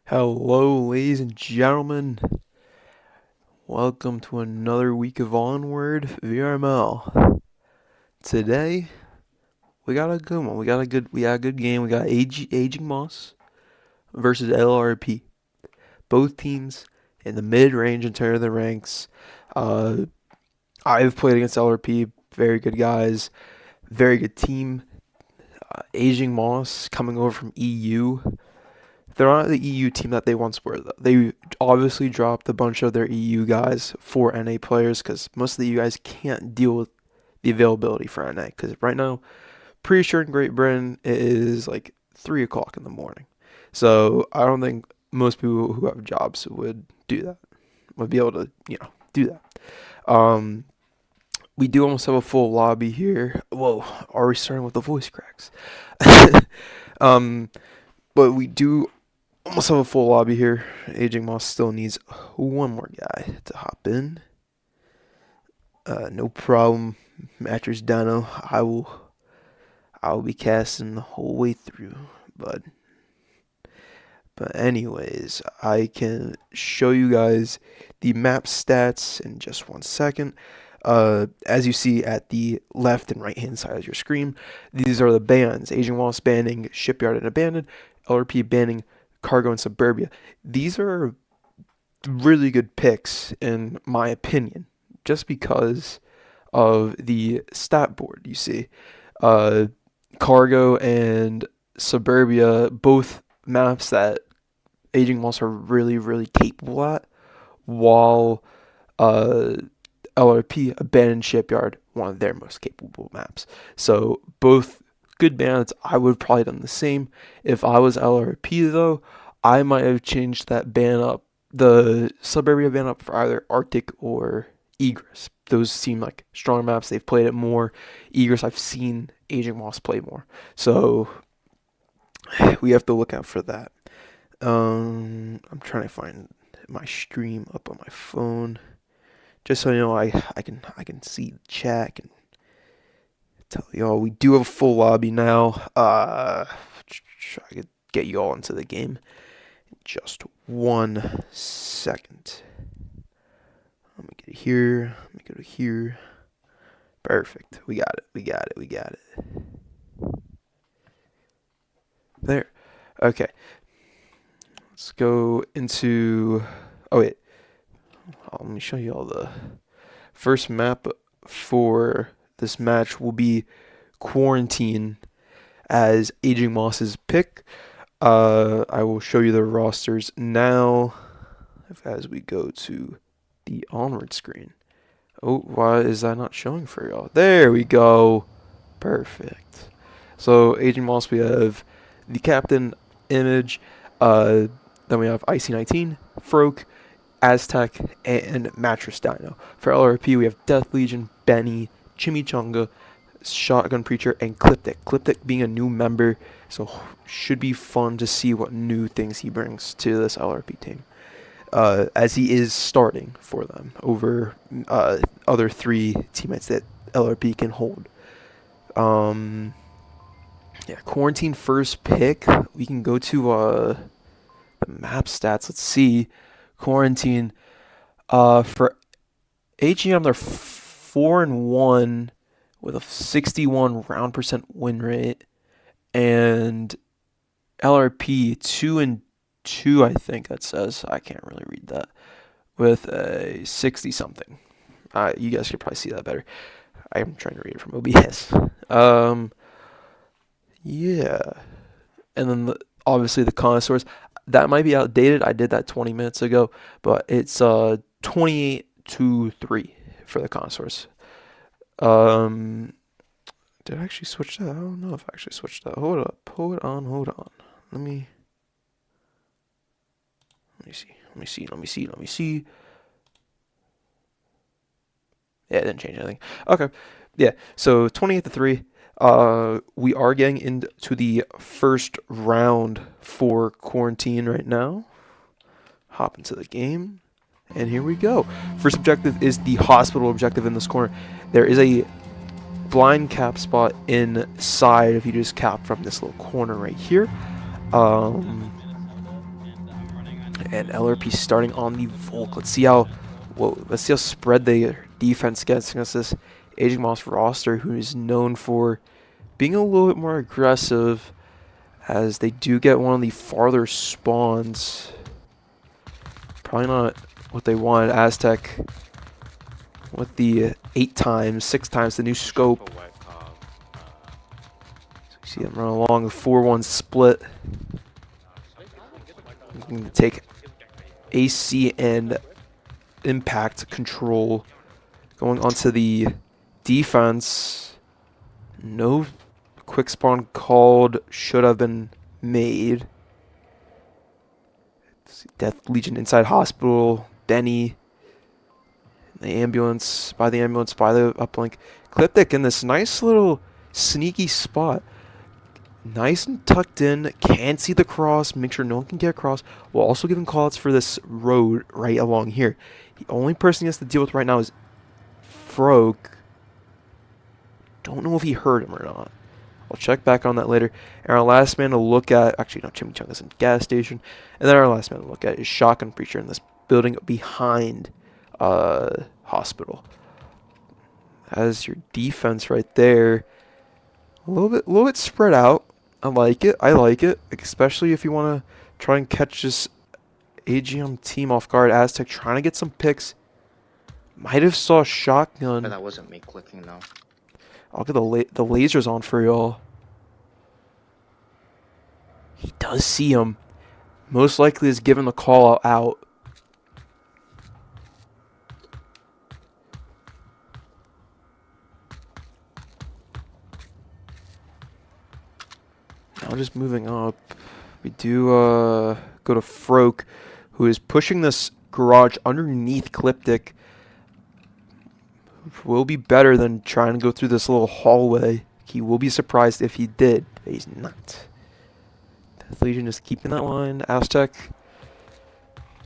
Hello, ladies and gentlemen. Welcome to another week of Onward VRML. Today, we got a good one. We got a good game. We got Aging Moss versus LRRP. Both teams in the mid-range in terms of the ranks. Uh, I've played against LRP. Very good guys. Very good team. Aging Moss coming over from EU. They're not the EU team that they once were, though. They obviously dropped a bunch of their EU guys for NA players because most of the EU guys can't deal with the availability for NA. Because right now, pretty sure in Great Britain it is like 3 o'clock in the morning. So I don't think most people who have jobs would do that, would be able to, do that. We do almost have a full lobby here. Whoa, are we starting with the voice cracks? um, but we do almost have a full lobby here. Aging Moss still needs one more guy to hop in. No problem. Mattress Dino. I will be casting the whole way through, bud. But anyways, I can show you guys the map stats in just 1 second. As you see at the left and right hand side of your screen, these are the bans. Aging Moss banning Shipyard and Abandoned, LRP banning Cargo and Suburbia. These are really good picks in my opinion, just because of the stat board. You see, uh, Cargo and Suburbia, both maps that Aging Moss are really capable at, while uh, LRP, Abandoned Shipyard, one of their most capable maps. So both good bans. I would have probably done the same. If I was LRP though, I might have changed that ban up, the Suburbia ban up, for either Arctic or Egress. Those seem like strong maps. They've played it more. Egress, I've seen Aging Moss play more. So we have to look out for that. I'm trying to find my stream up on my phone, just so you know. I can see the chat and tell y'all we do have a full lobby now. Try to get you all into the game in just 1 second. Let me get it here. Let me go to here. Perfect. We got it. We got it. We got it. There. Okay. Let's go into. Oh wait. Let me show you all the first map for this match will be Quarantine as Aging Moss's pick. I will show you the rosters now as we go to the onward screen. Oh, why is that not showing for y'all? There we go. Perfect. So Aging Moss, we have the captain image. Then we have IC19, Froke, Aztec, and Mattress Dino. For LRP, we have Death Legion, Benny, Chimichanga, Shotgun Preacher, and Cliptic. Cliptic being a new member, so should be fun to see what new things he brings to this LRP team. As he is starting for them over other 3 teammates that LRP can hold. Yeah, Quarantine first pick. We can go to the map stats. Let's see. Quarantine. For AGM, they're 4-1 with a 61 round percent win rate, and LRP 2-2. I think that says. I can't really read that, with a 60 something. You guys could probably see that better. I'm trying to read it from OBS. Yeah, and then obviously the connoisseurs. That might be outdated. I did that 20 minutes ago, but it's 28-3 for the connoisseurs. Did I actually switch that? I don't know if I actually switched that. Hold up. Hold on. Let me see. Yeah, it didn't change anything. Okay. Yeah. So 28-3. We are getting into the first round for Quarantine right now. Hop into the game, and here we go. First objective is the hospital objective in this corner. There is a blind cap spot inside if you just cap from this little corner right here. And LRP starting on the Volk. Let's see how spread their defense gets against this Aging Moss roster, who is known for being a little bit more aggressive, as they do get one of the farther spawns. Probably not what they wanted. Aztec with the 6 times the new scope. So you see them run along a 4-1 split. You can take AC and impact control. Going onto the defense. No quick spawn called. Should have been made. Death Legion inside hospital. Benny. The ambulance. By the uplink. Cliptic in this nice little sneaky spot. Nice and tucked in. Can't see the cross. Make sure no one can get across. While also giving callouts for this road right along here. The only person he has to deal with right now is Froke. Don't know if he heard him or not. I'll check back on that later. And our last man to look at, actually no, Chimichanga's in gas station. And then our last man to look at is Shotgun Preacher in this building behind hospital. As your defense right there, a little bit spread out. I like it. Especially if you want to try and catch this AGM team off guard. Aztec trying to get some picks. Might have saw a shotgun. But that wasn't me clicking though. I'll get the lasers on for y'all. He does see him. Most likely is giving the call out. Now just moving up. We do go to Froke, who is pushing this garage underneath Cliptic. Will be better than trying to go through this little hallway. He will be surprised if he did, but he's not. Death Legion is keeping that line. Aztec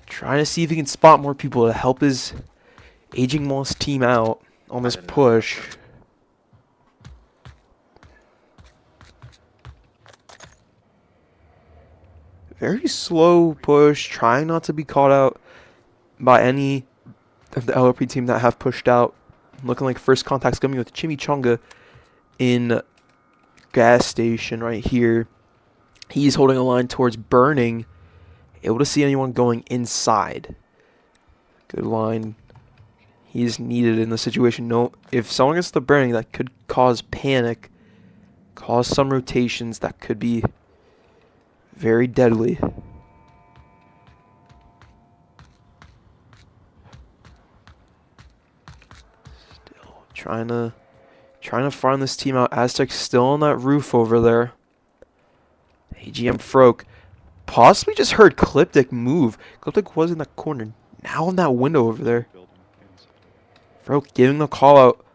trying to see if he can spot more people to help his Aging Moss team out on this push. Very slow push, trying not to be caught out by any of the LRP team that have pushed out. Looking like first contact's coming with Chimichanga in gas station right here. He's holding a line towards burning. Able to see anyone going inside. Good line. He's needed in the situation. No, if someone gets the burning, that could cause panic. Cause some rotations that could be very deadly. Trying to farm this team out. Aztec still on that roof over there. AGM Froke possibly just heard Cliptic move. Cliptic was in that corner. Now in that window over there. Froke giving the call out.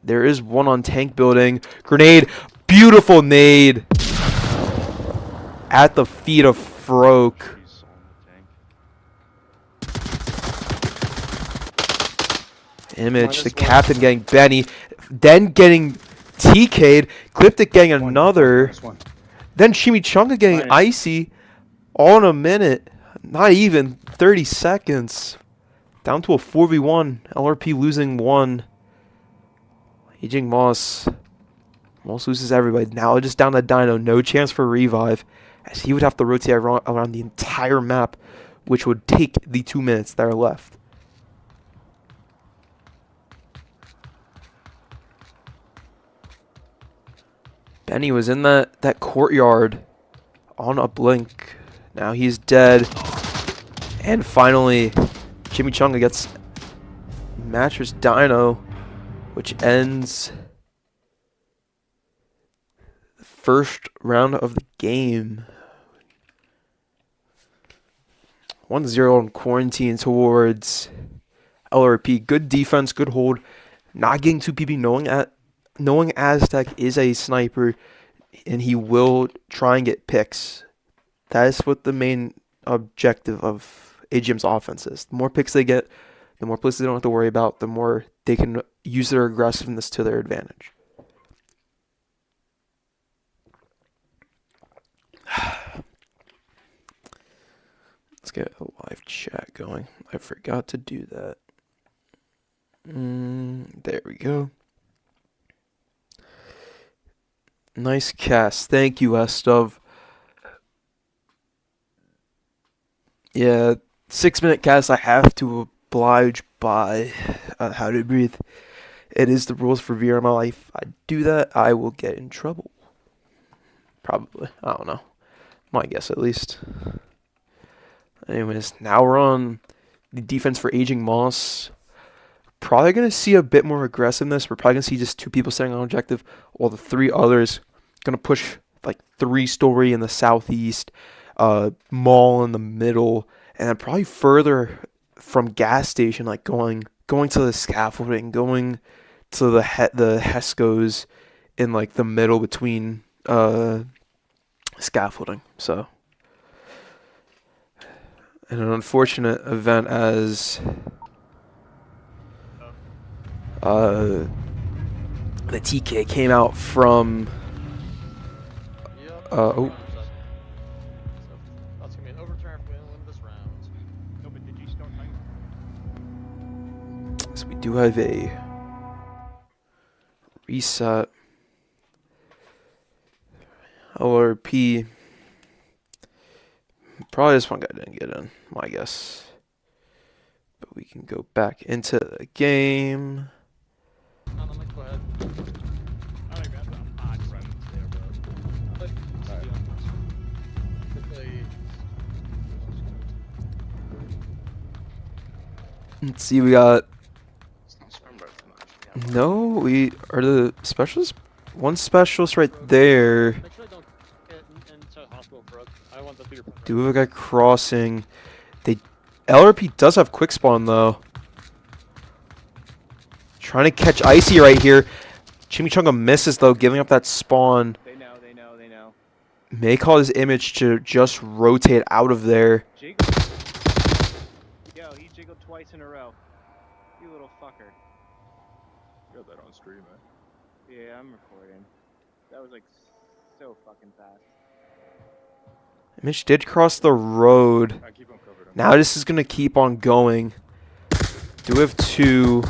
There is one on tank building. Grenade. Beautiful nade. At the feet of Froke. Image, the captain getting Benny, then getting TK'd, Cliptic getting another, then Chimichanga getting Icy, all in a minute, not even 30 seconds, down to a 4v1, LRP losing one, Aging Moss loses everybody, now just down to Dino, no chance for revive, as he would have to rotate around the entire map, which would take the 2 minutes that are left. Benny was in that courtyard on a blink. Now he's dead. And finally, Chimichanga gets Mattress Dino, which ends the first round of the game. 1-0 in quarantine towards LRP. Good defense, good hold. Not getting 2 PP, knowing Aztec is a sniper and he will try and get picks. That is what the main objective of AGM's offense is. The more picks they get, the more places they don't have to worry about, the more they can use their aggressiveness to their advantage. Let's get a live chat going. I forgot to do that. There we go. Nice cast. Thank you, Estov. Yeah, 6-minute cast. I have to oblige by How to Breathe. It is the rules for VRML. If I do that, I will get in trouble. Probably. I don't know. My guess, at least. Anyways, now we're on the defense for Aging Moss. Probably going to see a bit more aggressiveness. We're probably going to see just 2 people staying on objective, while the 3 others going to push like 3-story in the southeast, mall in the middle, and then probably further from gas station, like going to the scaffolding, going to the Hescos in like the middle between scaffolding. So an unfortunate event as the TK came out from oh. That's gonna be an overturn if we win this round. No, but did you start time? So we do have a reset. LRRP. Probably this one guy didn't get in, my guess. But we can go back into the game. No, go ahead. Alright, grab that odd friend there, bro. Let's see, we got. No, we are the specialists. One specialist right there. Make sure I don't get into hospital, bro. I want the bigger. Do have a guy crossing. LRP does have quick spawn though. Trying to catch Icy right here. Chimichanga misses though, giving up that spawn. They know. May call his image to just rotate out of there. Jiggle. Yo, he jiggled twice in a row. You little fucker. You got that on stream, man. Yeah, I'm recording. That was like so fucking fast. Image did cross the road. I keep him covered. Now this is gonna keep on going. Do have 2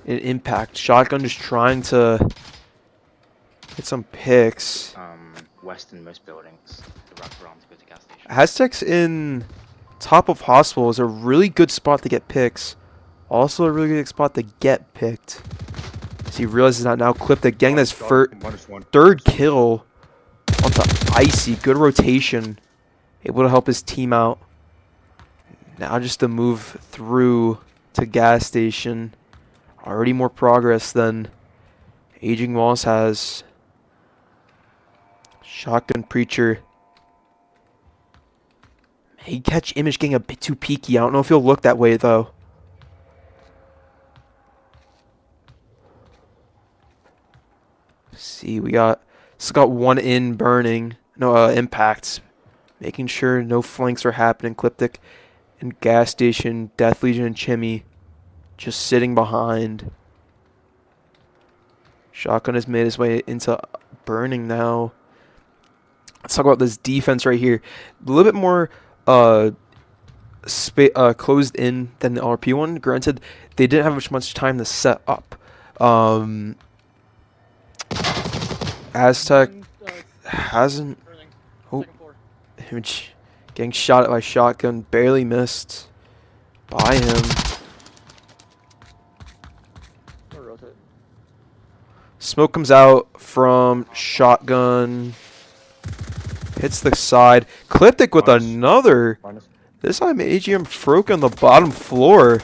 in impact. Shotgun just trying to get some picks. West in most buildings. The wraparound to go to gas station. Aztecs in top of hospital is a really good spot to get picks. Also a really good spot to get picked. As he realizes that now, clipped the gang. That's 3rd kill onto Icy. Good rotation. Able to help his team out. Now just to move through to gas station. Already more progress than Aging Moss has. Shotgun Preacher. May catch Image getting a bit too peeky. I don't know if he'll look that way though. See, we still got 1 in burning. No impacts. Making sure no flanks are happening. Cliptic and gas station, Death Legion and Chimmy just sitting behind. Shotgun has made his way into burning now. Let's talk about this defense right here. A little bit more closed in than the LRP one. Granted, they didn't have much time to set up. Aztec hasn't. Oh, Image getting shot at by shotgun, barely missed by him. Smoke comes out from shotgun. Hits the side. Cliptic with another. This time AGM Froke on the bottom floor.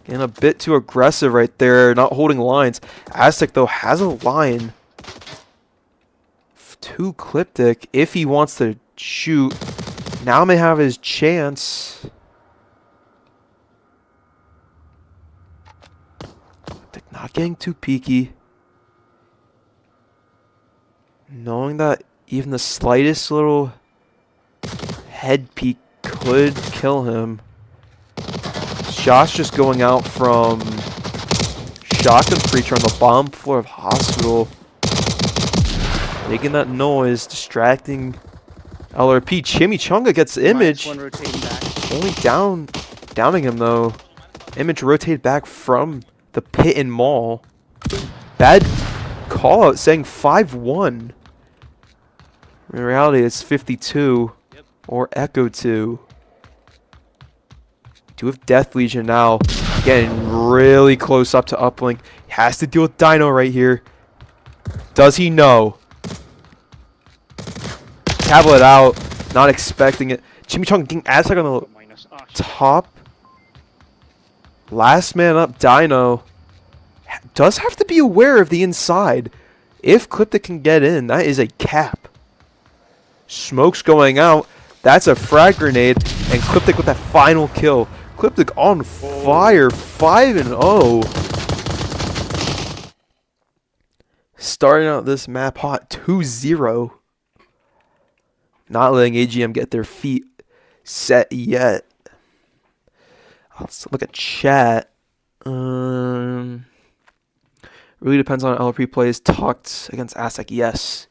Getting a bit too aggressive right there. Not holding lines. Aztec though has a line. To Cliptic if he wants to shoot. Now may have his chance. Cliptic not getting too peeky. Knowing that even the slightest little head peek could kill him. Shots just going out from Shotgun Preacher on the bottom floor of hospital. Making that noise, distracting LRP. Chimichanga gets Image. One rotating back. Only downing him though. Image rotated back from the pit and mall. Bad call out saying 5-1. In reality, it's 52 or Echo 2. Do have Death Legion now. Getting really close up to uplink. He has to deal with Dino right here. Does he know? Tablet out. Not expecting it. Chimichanga getting Aztec on the Minus. Ah, shit. top. Last man up, Dino. Does have to be aware of the inside. If Cliptic can get in, that is a cap. Smoke's going out. That's a frag grenade. And Cliptic with that final kill. Cliptic on fire. 5-0. Starting out this map hot 2-0. Not letting AGM get their feet set yet. Let's look at chat. Really depends on how LRP plays. Tucked against Aztec, yes.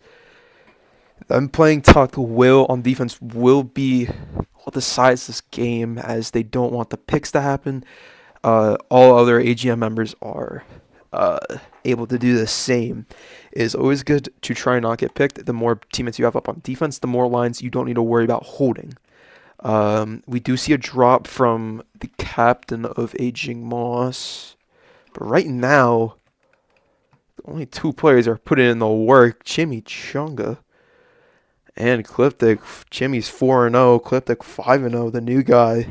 Them playing Tucked will on defense will be what decides this game, as they don't want the picks to happen. All other AGM members are able to do the same. It is always good to try and not get picked. The more teammates you have up on defense, the more lines you don't need to worry about holding. We do see a drop from the captain of Aging Moss. But right now, only 2 players are putting in the work. Chimichanga and Cliptic. Chimi's 4-0. Cliptic 5-0. The new guy.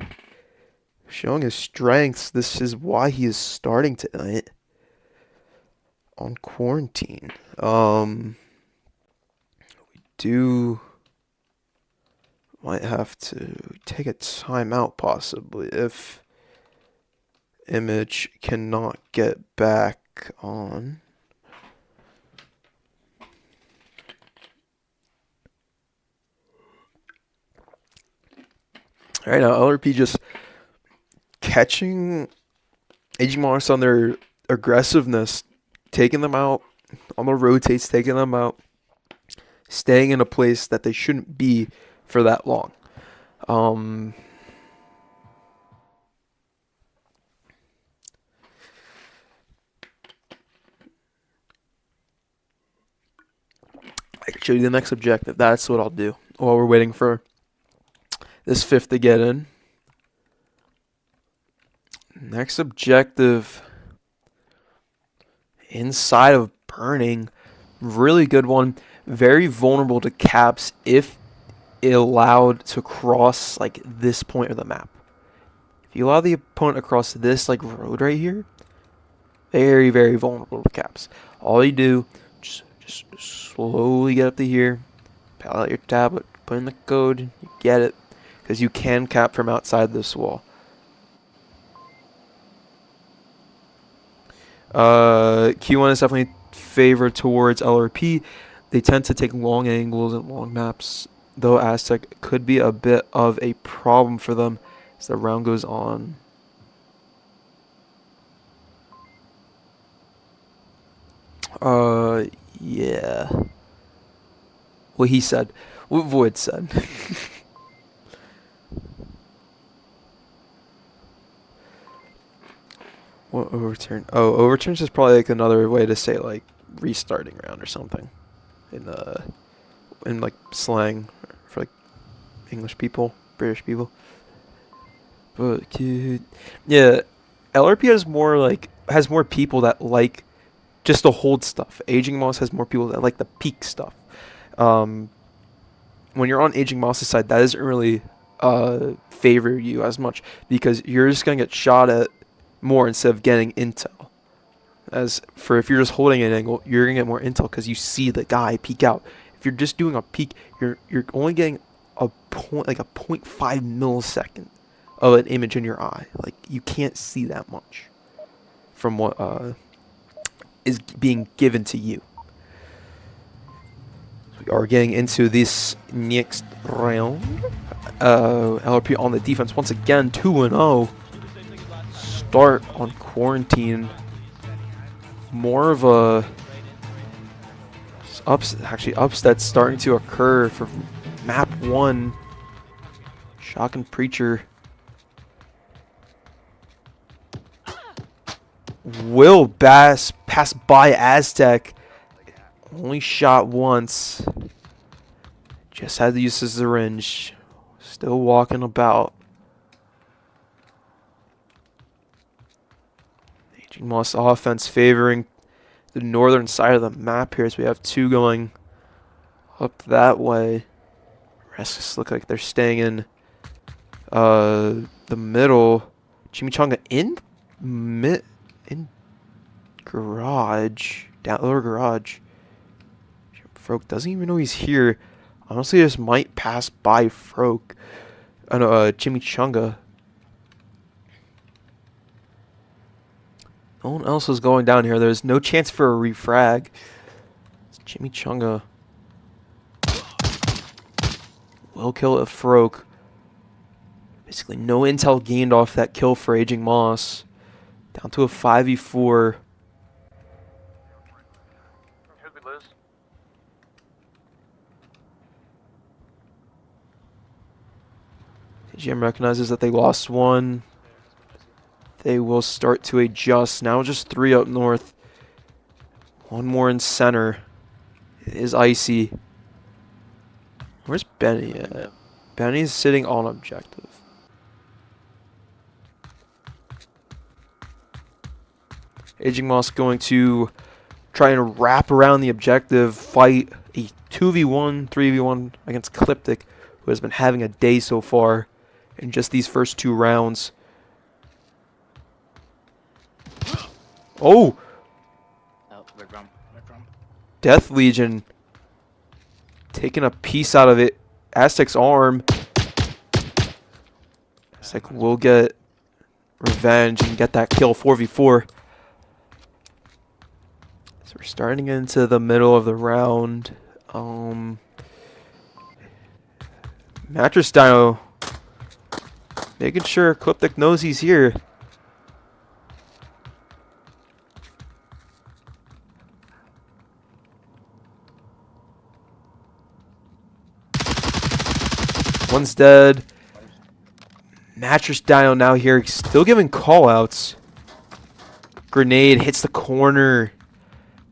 Showing his strengths. This is why he is starting tonight. On quarantine. We do might have to take a timeout possibly if Image cannot get back on. Alright, now LRP just catching Aging Mars on their aggressiveness, taking them out on the rotates, taking them out, staying in a place that they shouldn't be for that long. I can show you the next objective. That's what I'll do while we're waiting for this 5th to get in. Next objective, inside of Burning. Really good one. Very vulnerable to caps if allowed to cross like this point of the map. If you allow the opponent to cross this like road right here, very, very vulnerable to caps. All you do, just slowly get up to here, pal out your tablet, put in the code, you get it, because you can cap from outside this wall. Q1 is definitely favored towards LRP. They tend to take long angles and long maps, though Aztec could be a bit of a problem for them as the round goes on. Yeah. What he said. What Void said. What overturn? Oh, overturns is probably like another way to say like restarting round or something. In like slang for like English people, British people. But dude, yeah, LRP has more people that like just to hold stuff. Aging Moss has more people that like the peak stuff. When you're on Aging Moss's side, that doesn't really favor you as much because you're just gonna get shot at more instead of getting intel. As for if you're just holding an angle, you're gonna get more intel because you see the guy peek out. If you're just doing a peek, you're only getting a 0.5 millisecond of an image in your eye. Like you can't see that much from what is being given to you. We are getting into this next round. LRP on the defense once again, 2-0. Start on quarantine. More of a upset starting to occur for Map 1. Shocking Preacher. Will Bass pass by Aztec. Only shot once. Just had to use his syringe. Still walking about. Aging Moss offense favoring the northern side of the map here as we have two going up that way. Rest just look like they're staying in the middle. Chimichanga in garage. Down lower garage. Froke doesn't even know he's here. Honestly, this might pass by Froke. I know, Chimichanga. No one else is going down here. There's no chance for a refrag. It's Chimichanga. Will kill a Froke. Basically, no intel gained off that kill for Aging Moss. Down to a 5v4. AGM recognizes that they lost one. They will start to adjust. Now just 3 up north. One more in center. It is Icy. Where's Benny at? Benny's sitting on objective. Aging Moss going to try and wrap around the objective, fight a 2v1, 3v1 against Cliptic, who has been having a day so far in just these first 2 rounds. Oh! Oh, red rum, red rum. Death Legion taking a piece out of it. Aztec's arm. Aztec will get revenge and get that kill 4v4. So we're starting into the middle of the round. Mattress Dino making sure Cliptic knows he's here. One's dead. Mattress Dino now here, still giving callouts. Grenade hits the corner.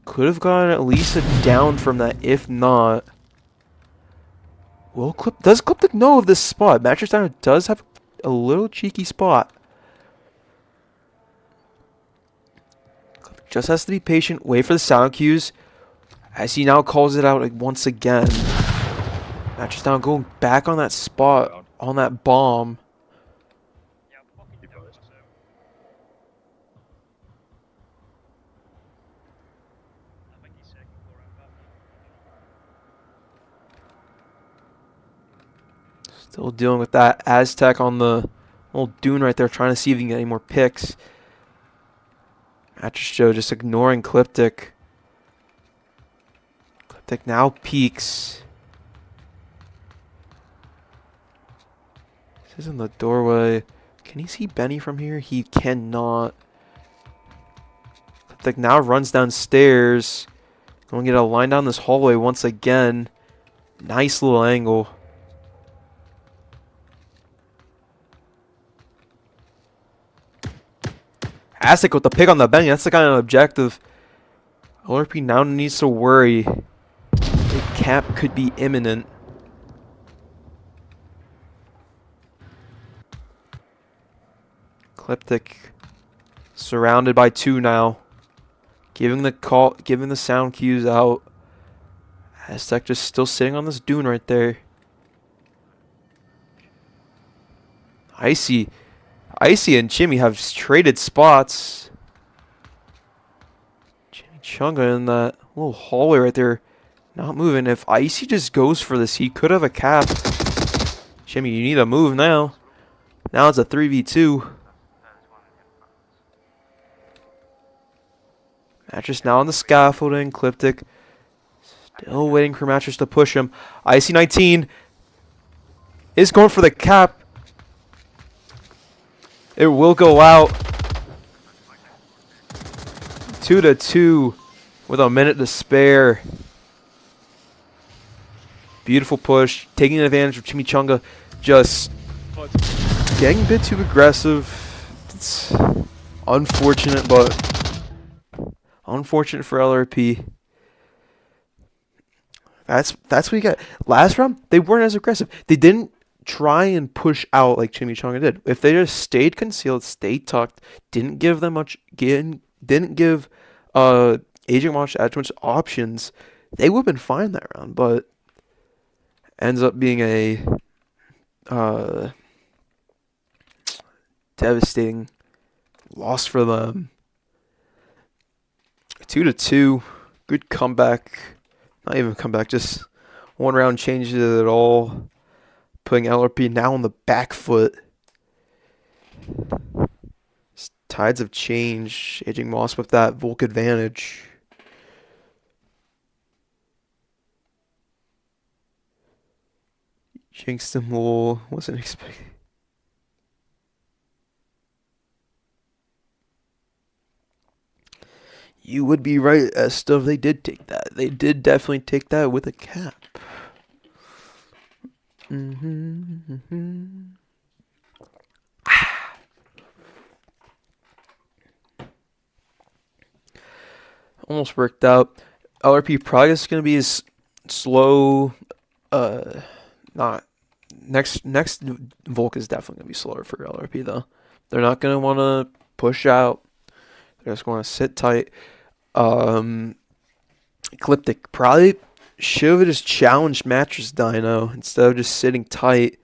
Could have gotten at least a down from that, if not. Well, does Cliptic know of this spot? Mattress Dino does have a little cheeky spot. Cliptic just has to be patient, wait for the sound cues, as he now calls it out once again. Mattress Dino going back on that spot, on that bomb. Still dealing with that Aztec on the old dune right there, trying to see if he can get any more picks. Mattress Joe just ignoring Cliptic. Cliptic now peeks. This is in the doorway. Can he see Benny from here? He cannot. Cliptic now runs downstairs. Going to get a line down this hallway once again. Nice little angle. Aztec with the pick on the Benny. That's the kind of objective. LRRP now needs to worry. The cap could be imminent. Cliptic surrounded by 2 now. Giving the sound cues out. Aztec just still sitting on this dune right there. Icy and Chimmy have traded spots. Chimichanga in that little hallway right there, not moving. If Icy just goes for this, he could have a cap. Chimmy, you need to move now. Now it's a 3v2. Mattress now on the scaffolding. Cliptic still waiting for Mattress to push him. Icy 19 is going for the cap. It will go out. 2-2 with a minute to spare. Beautiful push, taking advantage of Chimichanga, just getting a bit too aggressive. It's unfortunate, but unfortunate for LRP. That's what you got. Last round, they weren't as aggressive. They didn't try and push out like Chimichanga did. If they just stayed concealed, stayed tucked, didn't give them much, didn't give Agent Watch as much options, they would have been fine that round. But ends up being a devastating loss for them. 2-2, good comeback. Not even comeback, just one round changes it all, putting LRP now on the back foot. Tides have changed. Aging Moss with that Volk advantage. Jinxed him all. Wasn't expecting. You would be right, Estov. They did take that. They did definitely take that with a cap. Almost worked out. LRP probably is going to be as slow. Not next Volk is definitely going to be slower for LRP though. They're not going to want to push out. They're just going to sit tight. Ecliptic probably should have just challenged Mattress Dino instead of just sitting tight.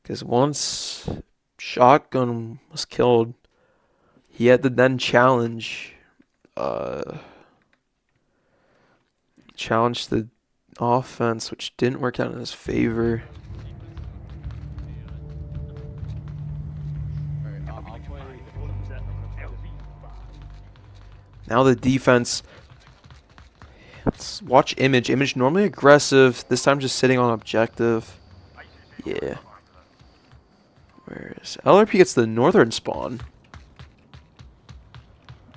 Because once Shotgun was killed, he had to then challenge the offense, which didn't work out in his favor. Now the defense. Let's watch Image. Image normally aggressive. This time just sitting on objective. Yeah. Whereas LRP gets the northern spawn.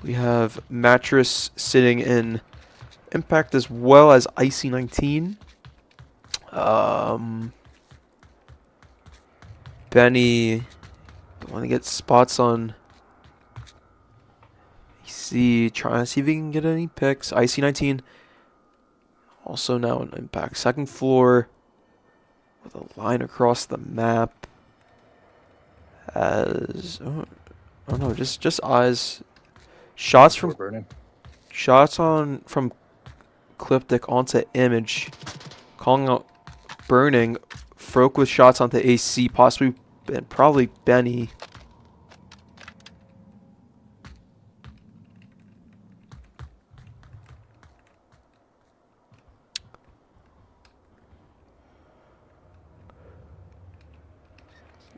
We have Mattress sitting in Impact as well as Icy 19. Benny want to get spots on EC, trying to see if he can get any picks. Icy 19 also now in Impact. Second floor with a line across the map. As oh no, just eyes. Shots from Ecliptic onto Image, calling out burning. Froke with shots onto AC, possibly and probably Benny.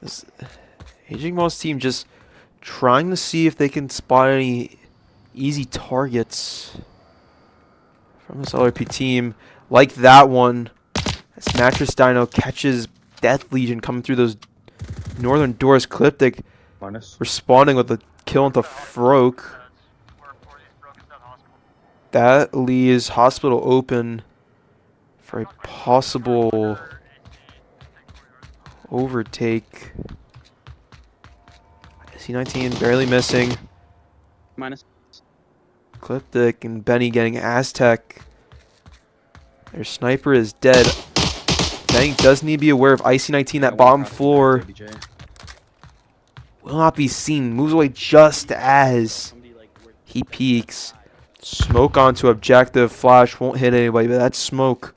This Aging Moss team just trying to see if they can spot any easy targets from this LRP team, like that one. As Mattress Dino catches Death Legion coming through those northern doors. Ecliptic responding with a kill into Froke. That leaves Hospital open for a possible overtake. C19 barely missing. Minus. Ecliptic and Benny getting Aztec. Their sniper is dead. Benny does need to be aware of IC-19, that bottom floor. Will not be seen. Moves away just as he peeks. Smoke onto objective. Flash won't hit anybody, but that smoke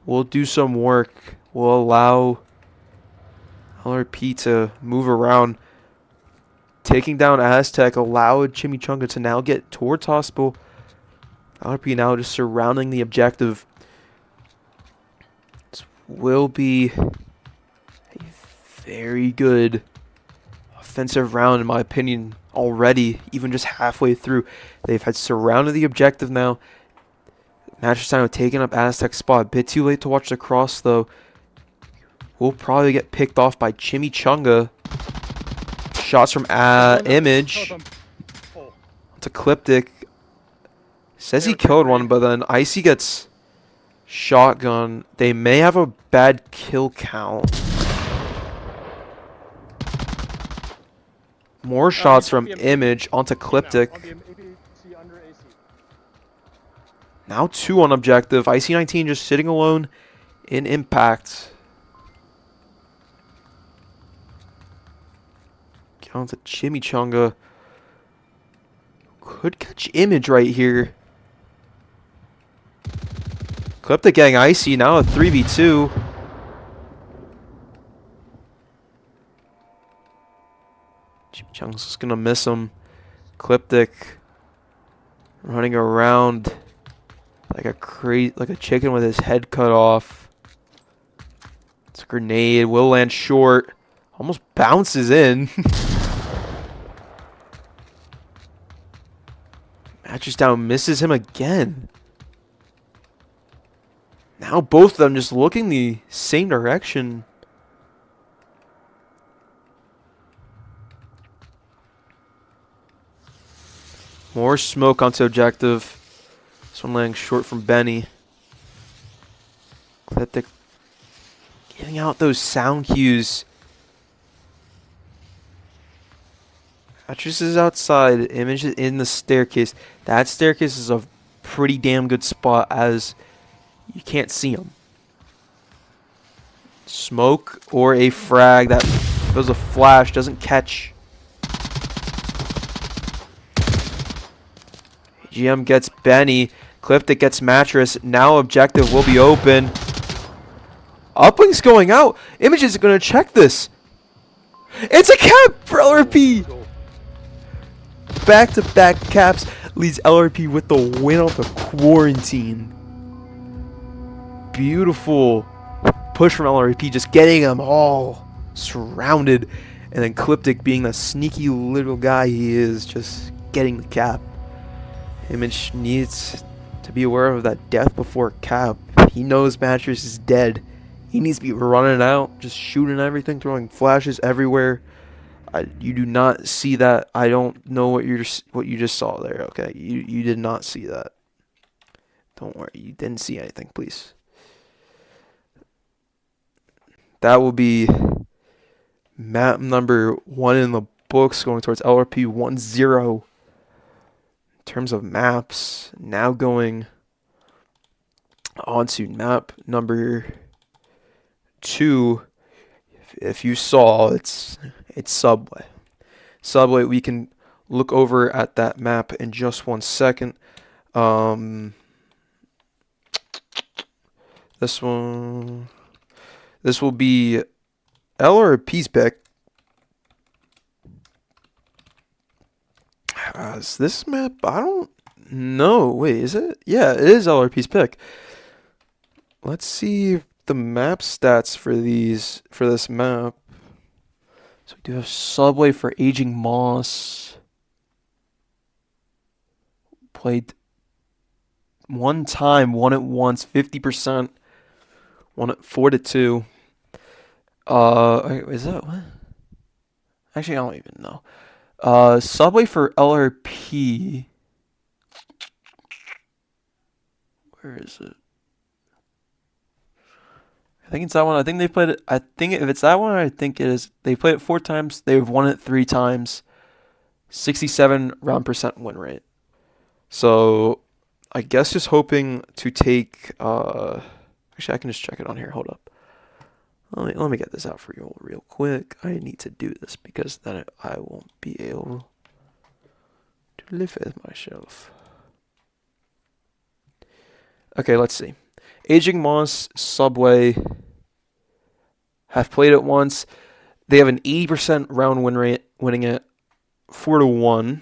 will do some work. Will allow LRP to move around. Taking down Aztec allowed Chimichanga to now get towards Hospital. LRP now just surrounding the objective. This will be a very good offensive round in my opinion already, even just halfway through. They've had surrounded the objective now. Mattress Dino taking up Aztec's spot. A bit too late to watch the cross though. Will probably get picked off by Chimichanga. Shots from Image. It's Ecliptic. Says he killed one, but then Icy gets Shotgun. They may have a bad kill count. More shots he's on from the Image onto On Cliptic. the ABC under AC. Now 2 on objective. IC-19 just sitting alone in impact. Get on to Chimichanga. Could catch Image right here. Cliptic getting icy. Now a 3v2. Chimichanga's just gonna miss him. Cliptic running around like a chicken with his head cut off. It's a grenade. Will land short. Almost bounces in. Matches down, misses him again. Now both of them just looking the same direction. More smoke onto objective. This one landing short from Benny. Cliptic giving out those sound cues. Actress is outside. Image is in the staircase. That staircase is a pretty damn good spot as you can't see him. Smoke or a frag that goes a flash, doesn't catch. GM gets Benny. Cliptic gets Mattress. Now objective will be open. Uplink's going out. Image is going to check this. It's a cap for LRP. Back-to-back caps leads LRP with the win off the quarantine. Beautiful push from LRP, just getting them all surrounded. And then Cliptic, being the sneaky little guy he is, just getting the cap. Image needs to be aware of that death before cap. He knows Mattress is dead. He needs to be running out, just shooting everything, throwing flashes everywhere. You do not see that. I don't know what you just saw there. Okay, you did not see that. Don't worry, you didn't see anything. Please. That will be map number 1 in the books, going towards LRP 1-0. In terms of maps, now going on to map number 2. If you saw, it's Subway. Subway, we can look over at that map in just 1 second. This will be LRP's pick. Is this map? I don't know. Wait, is it? Yeah, it is LRP's pick. Let's see the map stats for this map. So we do have Subway for Aging Moss. Played one time, won it once, 50%. Won it 4-2. Is that what? Actually, I don't even know. Subway for LRP. Where is it? I think it's that one. I think they played it. I think if it's that one, I think it is. They played it 4 times. They've won it 3 times. 67 round % win rate. So, I guess just hoping to take. Actually, I can just check it on here. Hold up. Let me get this out for you real quick. I need to do this because then I won't be able to live with myself. Okay, let's see. Aging Moss, Subway have played it once. They have an 80% round win rate, winning it 4-1.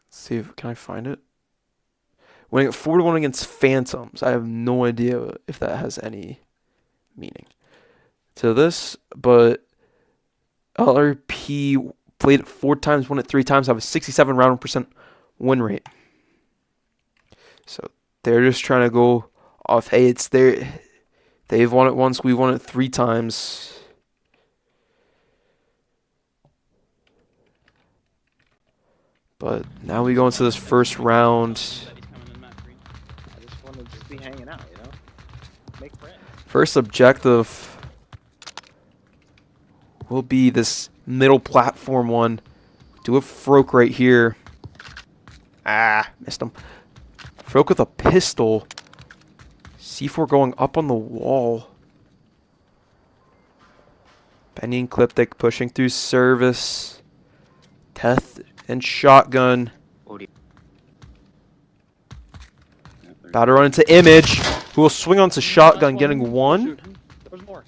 Let's see if can I find it. Winning it 4-1 against Phantoms. I have no idea if that has any meaning to this, but LRP played it 4 times, won it 3 times, have a 67 round % win rate. So they're just trying to go off, hey, it's their, they've won it once, we've won it 3 times. But now we go into this first round. I just wanted Make friends. First objective will be this middle platform one. Do a Froke right here. Ah, missed him. Froke with a pistol. C4 going up on the wall. Benny and Cliptic pushing through service. Teth and shotgun. Audio. About to run into Image, who will swing onto shotgun, getting one. Shoot. There's more.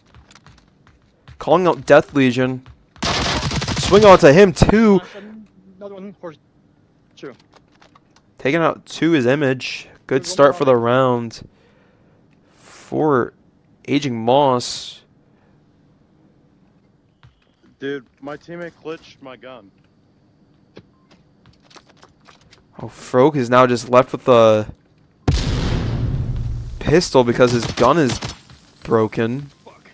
Calling out Death Legion. Swing onto him, two. Another one. Horse. Shoot. Taking out two is Image. Good There's one start more for the round. For Aging Moss. Dude, my teammate glitched my gun. Oh, Froke is now just left with the pistol because his gun is broken. Fuck.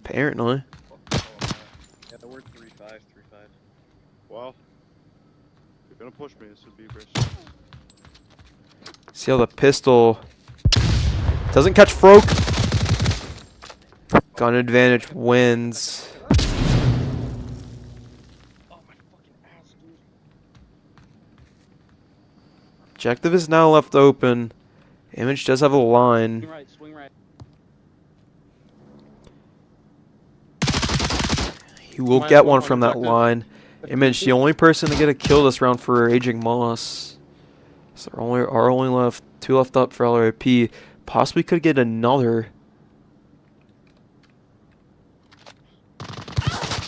Apparently. Yeah, we're 3-5, 3-5. Well, if you're gonna push me, this would be a great shot. See how the pistol doesn't catch Froke. Gun advantage wins. Oh my fucking ass, dude. Objective is now left open. Image does have a Swing line. right, swing right. He will Minus get one one on from that objective. line. Image, the only person to get a kill this round for Aging Moss. So there are only left two left up for LRRP. Possibly could get another.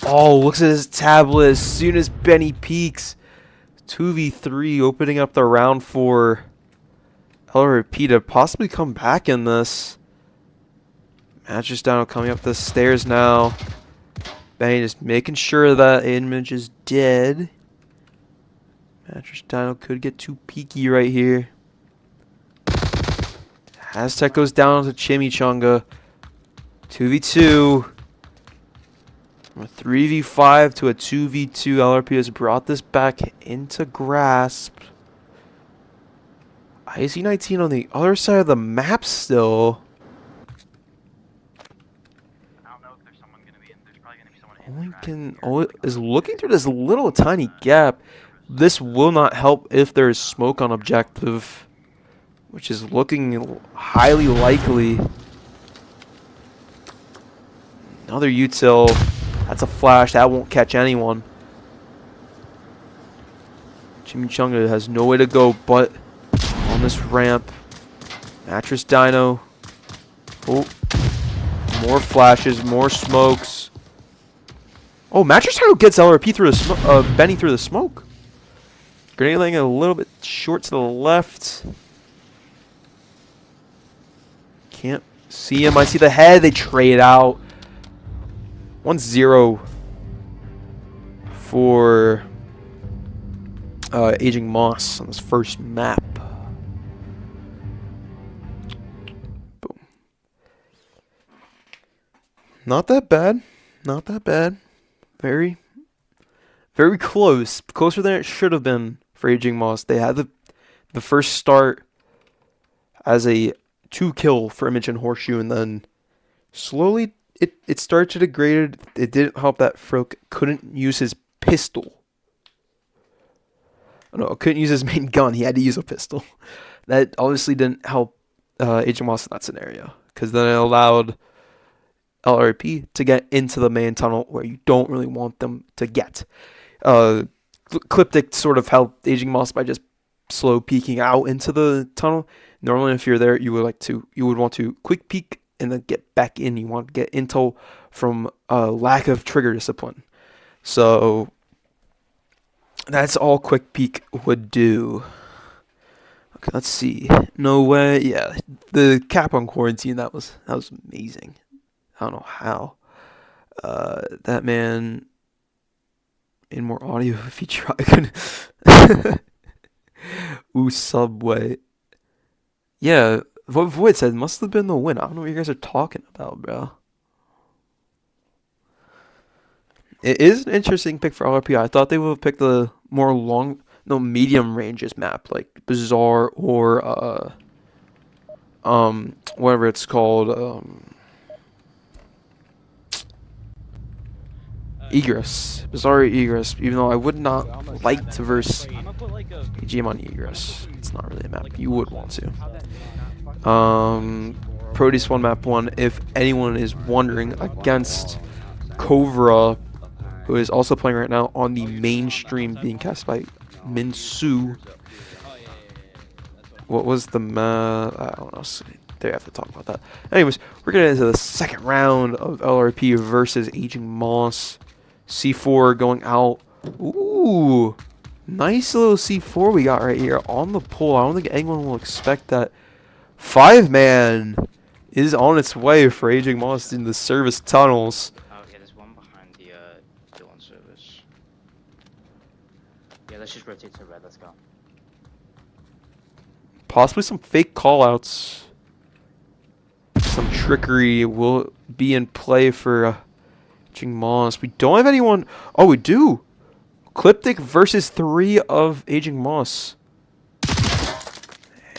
Oh, looks at his tablet as soon as Benny peeks. 2v3 opening up the round for LRRP to possibly come back in this. Matches down, coming up the stairs now. Benny just making sure that Image is dead. Mattress Dino could get too peeky right here. Aztec goes down to Chimichanga. 2v2. From a 3v5 to a 2v2. LRP has brought this back into grasp. IC-19 on the other side of the map still. I don't know if there's someone gonna be in. There's probably gonna be someone in. Lincoln is looking through this little tiny gap. This will not help if there is smoke on objective, which is looking highly likely. Another util. That's a flash. That won't catch anyone. Chimichanga has no way to go but on this ramp. Mattress Dino. Oh, more flashes, more smokes. Oh, Mattress Dino gets LRP through the Benny through the smoke. Grenade laying a little bit short to the left. Can't see him. I see the head. They trade out. 1-0 for Aging Moss on this first map. Boom. Not that bad. Not that bad. Very close. Closer than it should have been for Aging Moss. They had the first start as a 2-kill for Image and Horseshoe, and then slowly it started to degrade. It didn't help that Froke couldn't use his pistol. No, couldn't use his main gun. He had to use a pistol. That obviously didn't help Agent Moss in that scenario, because then it allowed LRP to get into the main tunnel where you don't really want them to get. Cliptic sort of helped Aging Moss by just slow peeking out into the tunnel. Normally, if you're there, you would want to quick peek and then get back in. You want to get intel from lack of trigger discipline. So that's all quick peek would do. Okay, let's see. No way. Yeah, the cap on quarantine, that was amazing. I don't know how. That man in more audio if he tried. Ooh, Subway. Yeah, what Void said must have been the win. I don't know what you guys are talking about, bro. It is an interesting pick for LRP. I thought they would have picked the more medium ranges map, like Bazaar or whatever it's called, egress, bizarre egress. Even though I would not like to verse I'm gonna put like a. AGM on egress. It's not really a map you would want to. How that Proteus 1 map 1, if anyone is wondering, against Cobra, who is also playing right now on the main stream being cast by Minsu. What was the map? I don't know. They have to talk about that. Anyways, we're getting into the second round of LRP versus Aging Moss. C4 going out. Ooh, nice little C4 we got right here on the pole. I don't think anyone will expect that. 5-man is on its way for Aging Moss in the service tunnels. Okay, there's one behind the Dylan service. Yeah, let's just rotate to red. Let's go. Possibly some fake callouts. Some trickery will be in play for Aging Moss. We don't have anyone. Oh, we do. Cliptic versus 3 of Aging Moss.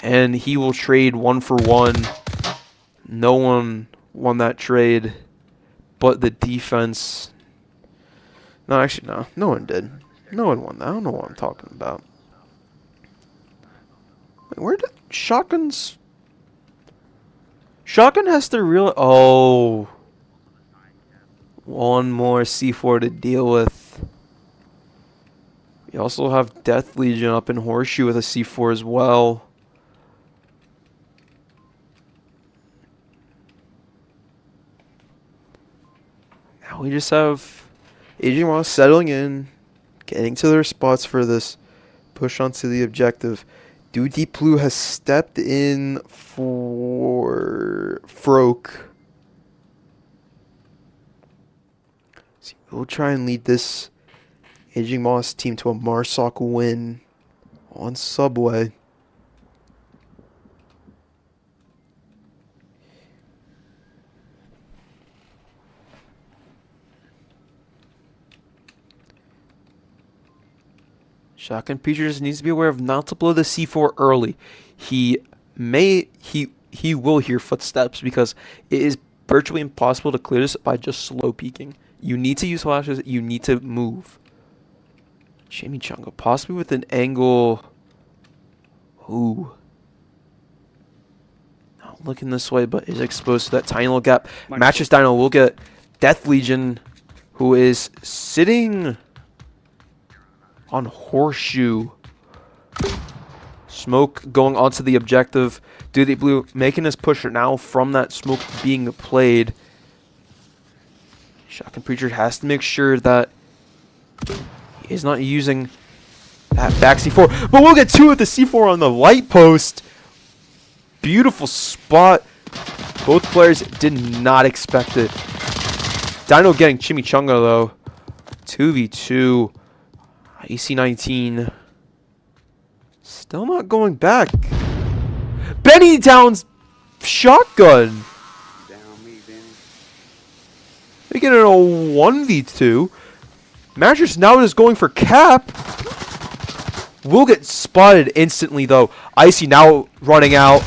And he will trade 1 for 1. No one won that trade but the defense. No, actually, no. No one did. No one won that. I don't know what I'm talking about. Wait, where did Shotgun's... Shotgun has to real... Oh. One more C4 to deal with. We also have Death Legion up in Horseshoe with a C4 as well. Now we just have Aging Moss settling in, getting to their spots for this push onto the objective. Dude Deep Blue has stepped in for Froke. So we'll try and lead this Aging Moss team to a Marsoc win on Subway. Shotgun Preacher needs to be aware of not to blow the C4 early. He will hear footsteps because it is virtually impossible to clear this by just slow peeking. You need to use flashes. You need to move. Chimichanga, possibly with an angle. Ooh. Not looking this way, but is exposed to that tiny little gap. Mattress Dino will get Death Legion, who is sitting on Horseshoe. Smoke going onto the objective. Duty Blue making his push now from that smoke being played. Shotgun Preacher has to make sure that he is not using that back C4. But we'll get 2 with the C4 on the light post. Beautiful spot. Both players did not expect it. Dino getting Chimichanga though. 2v2. AC-19. Still not going back. Benny downs Shotgun. Down me, Benny. Making it a 1v2. Mattress now is going for Cap. Will get spotted instantly though. Icy now running out.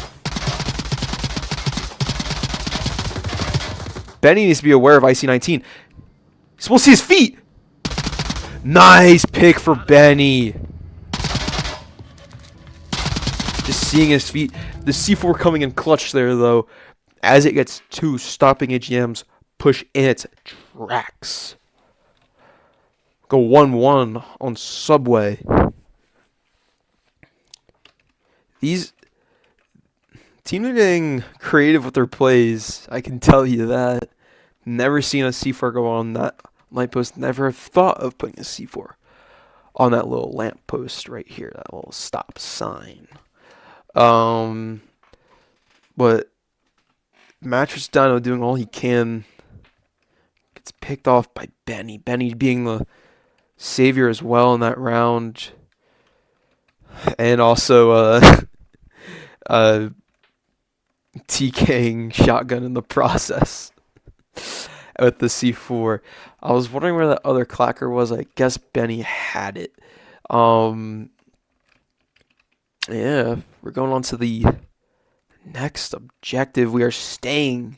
Benny needs to be aware of IC-19. He's supposed to see his feet. Nice pick for Benny. Just seeing his feet. The C4 coming in clutch there, though. As it gets 2, stopping AGM's push in its tracks. Go 1-1 on Subway. These teams are getting creative with their plays. I can tell you that. Never seen a C4 go on that light post. Never thought of putting a C4 on that little lamp post right here, that little stop sign. But Mattress Dino doing all he can. Gets picked off by Benny. Benny being the savior as well in that round. And also TKing Shotgun in the process with the C4. I was wondering where that other clacker was. I guess Benny had it. Yeah, we're going on to the Next objective, we are staying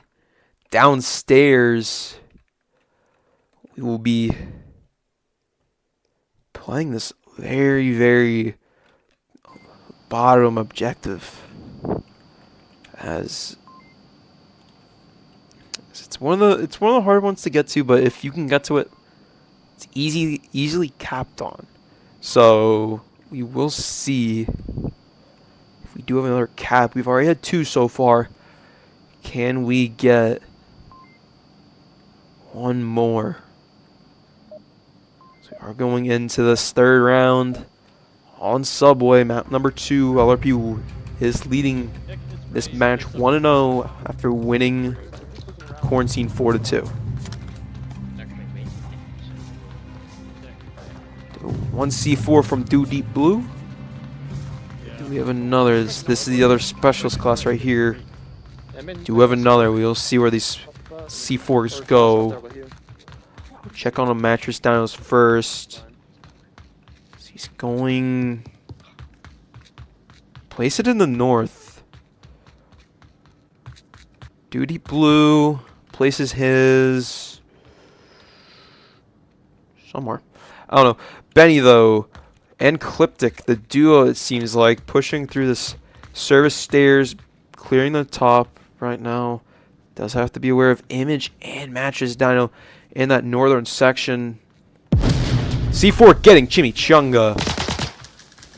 downstairs. We will be playing this very, very bottom objective, as it's one of the hard ones to get to, but if you can get to it, it's easily capped on. So we will see if we do have another cap. We've already had 2 so far. Can we get one more? So we are going into this 3rd round on Subway, map number 2. LRP is leading this match 1-0 after winning Quarantine 4-2. One C4 from Do Deep Blue. Do we have another? This is the other specialist class right here. Do we have another? We'll see where these C4s go. Check on a mattress dinos first. He's going. Place it in the north. Duty Blue places his somewhere. I don't know. Benny though and Cliptic, the duo, it seems like, pushing through this service stairs, clearing the top right now. Does have to be aware of Image and Matches Dino in that northern section. C4 getting Chimichanga.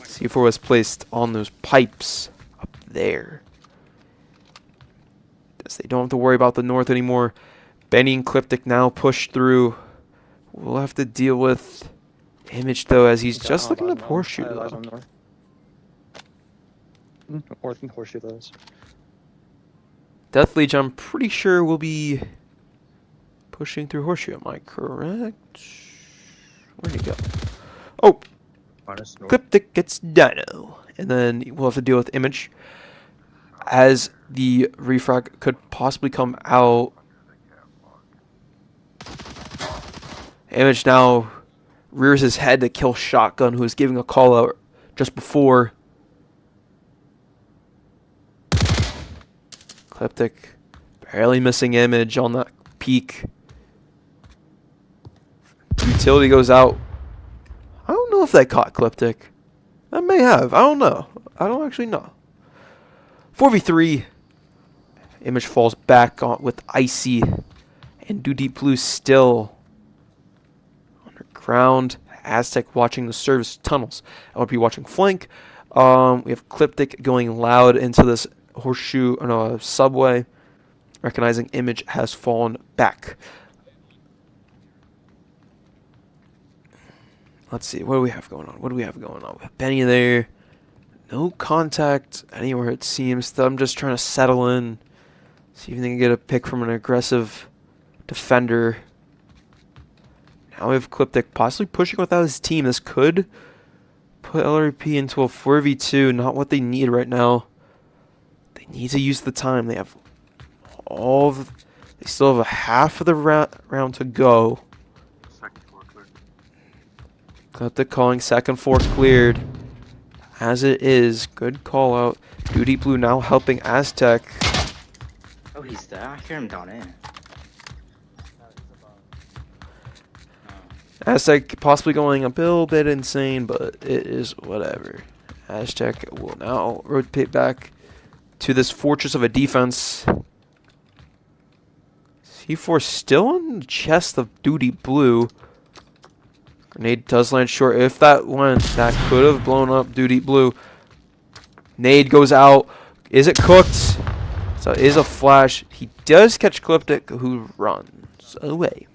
C4 was placed on those pipes up there. Guess they don't have to worry about the north anymore. Benny and Cliptic now push through. We'll have to deal with Image though, as he's just looking to horseshoe. North and horseshoe those. Death Leech, I'm pretty sure will be pushing through horseshoe. Am I correct? Where'd he go? Oh, Cliptic gets Dino, and then we'll have to deal with Image, as the refrag could possibly come out. Image now rears his head to kill Shotgun, who is giving a call out just before. Cliptic barely missing Image on that peak. Utility goes out. I don't know if that caught Cliptic. That may have. I don't know. I don't actually know. 4v3. Image falls back on with Icy. And Do Deep Blue still underground. Aztec watching the service tunnels. LRP watching flank. We have Cliptic going loud into this horseshoe, no, subway. Recognizing Image has fallen back. Let's see, what do we have going on? We have Benny there. No contact anywhere, it seems. I'm just trying to settle in. See if they can get a pick from an aggressive defender. Now we have Cliptic possibly pushing without his team. This could put LRP into a 4v2. Not what they need right now. They need to use the time. They have they still have a half of the round to go. Cliptic calling second floor cleared. As it is, good call out. Duty Blue now helping Aztec. Oh, he's there. I hear him down here. Aztec possibly going a little bit insane, but it is whatever. Aztec will now rotate back to this fortress of a defense. C4 still on the chest of Duty Blue. Grenade does land short. If that went, that could have blown up Duty Blue. Nade goes out. Is it cooked? So it is a flash. He does catch Cliptic, who runs away.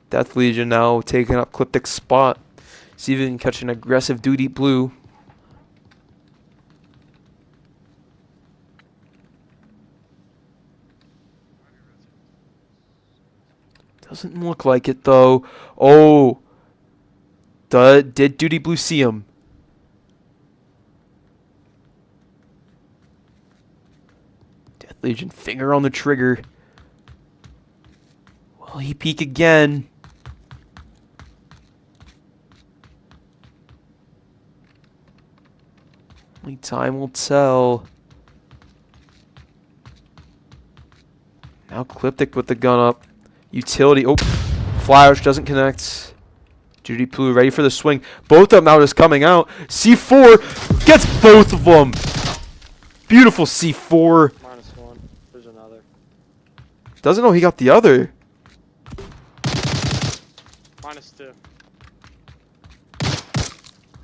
Death Legion now taking up Cliptic's spot. See if he can catch an aggressive Duty Blue. Doesn't look like it though. Oh, did Duty Blue see him? Death Legion finger on the trigger. Will he peek again? Only time will tell. Now Cliptic with the gun up. Utility. Oh, Flash doesn't connect. Duty Blue ready for the swing. Both of them now just coming out. C4 gets both of them. Beautiful C4. -1. There's another. Doesn't know he got the other. -2.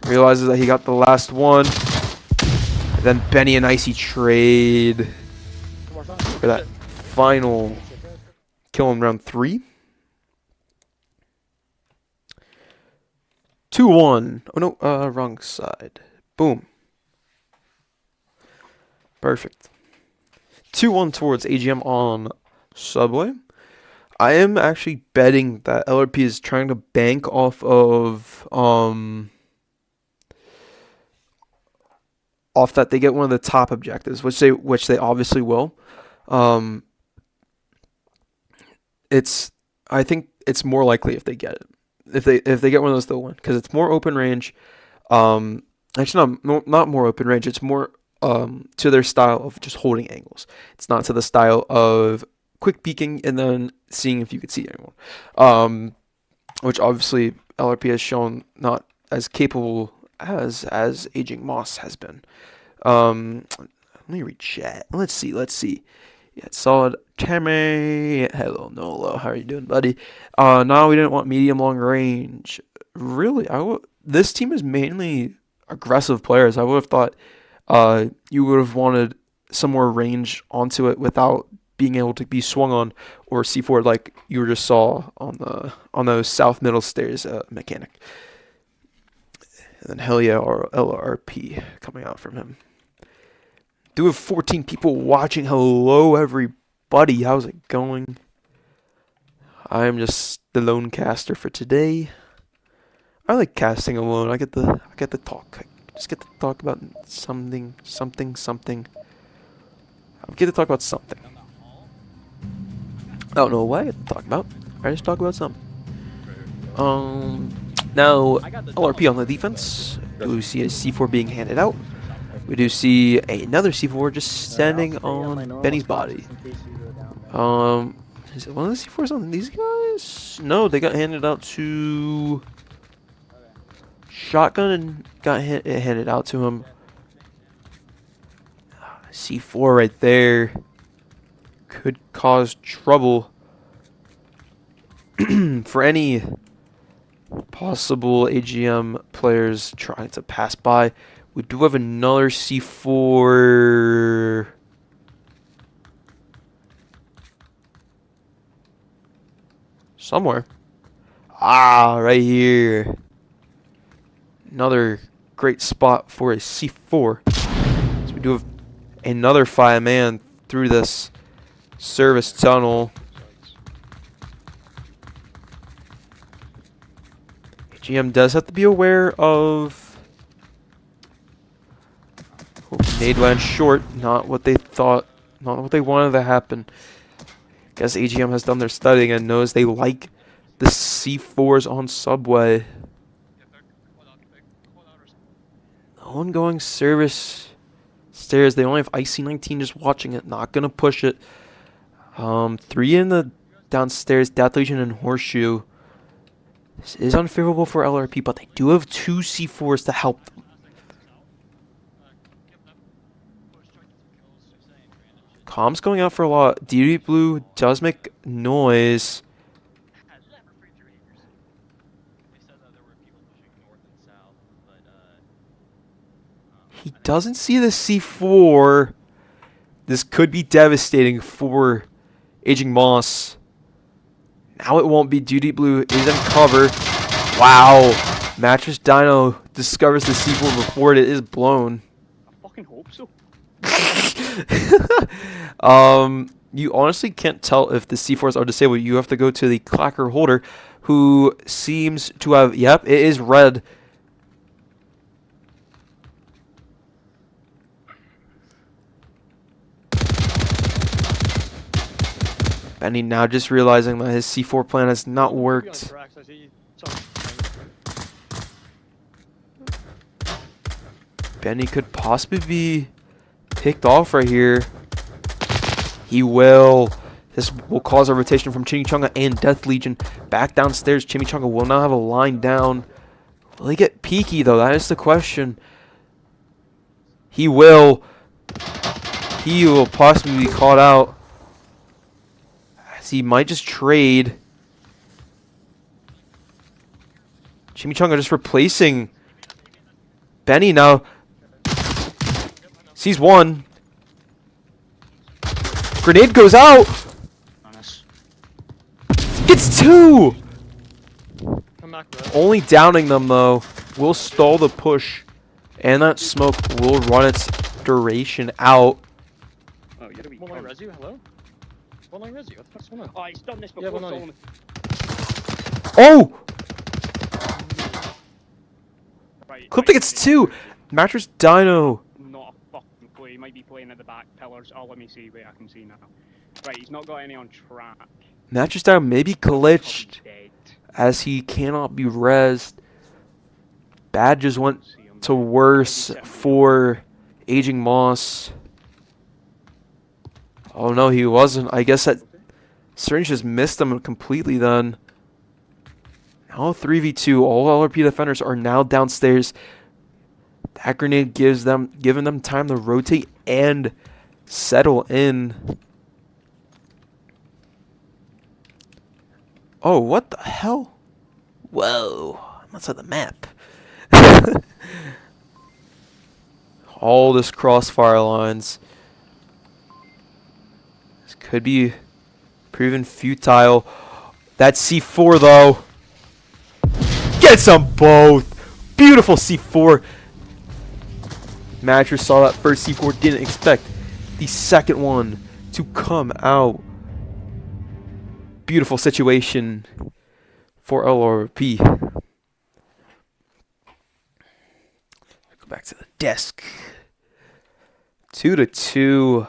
Realizes that he got the last one. And then Benny and Icy trade for that final kill in round 3. 2-1. Oh no, wrong side. Boom. Perfect. 2-1 towards AGM on Subway. I am actually betting that LRP is trying to bank off of off that they get one of the top objectives, which they obviously will. I think it's more likely if they get it. If they get one of those, they'll win because it's more open range. Actually, not more open range. It's more to their style of just holding angles. It's not to the style of quick peeking and then seeing if you could see anyone. Which obviously LRP has shown not as capable as Aging Moss has been. Let me read chat. Let's see. Yeah, solid. Tammy. Hello, Nolo. How are you doing, buddy? No, we didn't want medium long range. Really? This team is mainly aggressive players. I would have thought you would have wanted some more range onto it without being able to be swung on or C4 like you just saw on those south middle stairs mechanic. And then hell yeah, our LRRP coming out from him. Do have 14 people watching. Hello, everybody. How's it going? I am just the lone caster for today. I like casting alone. I get to talk. I just get to talk about something. I get to talk about something. I don't know what I get to talk about. I just talk about something. Now LRP on the defense. Do we see a C4 being handed out? We do see another C4 just standing on Benny's body. Is it one of the C4s on these guys? No, they got handed out to Shotgun and got handed out to him. C4 right there could cause trouble for any possible AGM players trying to pass by. We do have another C4 somewhere. Ah, right here. Another great spot for a C4. So we do have another 5-man through this service tunnel. AGM does have to be aware of nade land short, not what they thought, not what they wanted to happen. Guess AGM has done their studying and knows they like the C4s on Subway. Ongoing service stairs. They only have IC-19 just watching it, not gonna push it. 3 in the downstairs, Death Legion and Horseshoe. This is unfavorable for LRP, but they do have 2 C4s to help them. Comms going out for a lot. Duty Blue does make noise. He doesn't see the C4. This could be devastating for Aging Moss. Now it won't be. Duty Blue is in cover. Wow. Mattress Dino discovers the C4 before it is blown. I fucking hope so. You honestly can't tell if the C4s are disabled. You have to go to the clacker holder, who seems to have, yep, it is red. Benny now just realizing that his C4 plan has not worked. Benny could possibly be picked off right here. He will. This will cause a rotation from Chimichanga and Death Legion back downstairs. Chimichanga will now have a line down. Will he get peaky, though? That is the question. He will. He will possibly be caught out. As he might just trade. Chimichanga just replacing Benny now. Sees one. Grenade goes out. Nice. Gets two. Come back, bro. Only downing them though will stall the push, and that smoke will run its duration out. Oh, you gotta be. One line res you, hello? One line res you, what the fuck's going on? Oh, he's done this Yeah, before. one line. Solomon. Oh! Right, Clip gets two. Mattress Dino. Not a fucking clue. He might be playing at the back pillars. Oh, let me see. Wait, I can see now. Right, he's not got any on track. Mattress Dino may be glitched Dead. as he cannot be rezzed. Badges went See him. to worse for Aging Moss. Oh no, he wasn't. I guess that Syringe just missed him completely then. Now 3v2. All LRP defenders are now downstairs. That grenade giving them time to rotate and settle in. Oh, what the hell? Whoa, I'm outside the map. All this crossfire lines. This could be proven futile. That C4 though. Gets them both. Beautiful C4. Matcher saw that first C4, didn't expect the second one to come out. Beautiful situation for LRRP. Go back to the desk. 2-2.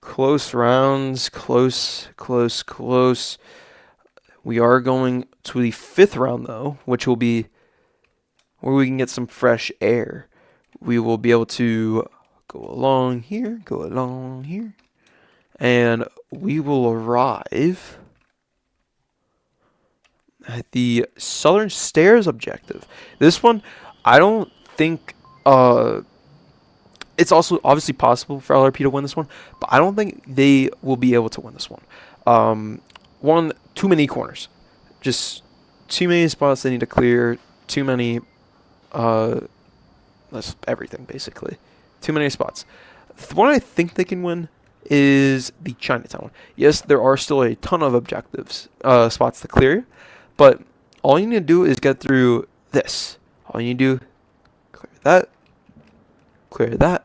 Close rounds. Close. We are going to the 5th round, though, which will be where we can get some fresh air. We will be able to go along here, and we will arrive at the Southern Stairs objective. This one, I don't think, it's also obviously possible for LRP to win this one, but I don't think they will be able to win this one. One, too many corners. Just too many spots they need to clear, too many, that's everything, basically. Too many spots. The one I think they can win is the Chinatown one. Yes, there are still a ton of objectives, spots to clear, but all you need to do is get through this. All you need to do, clear that,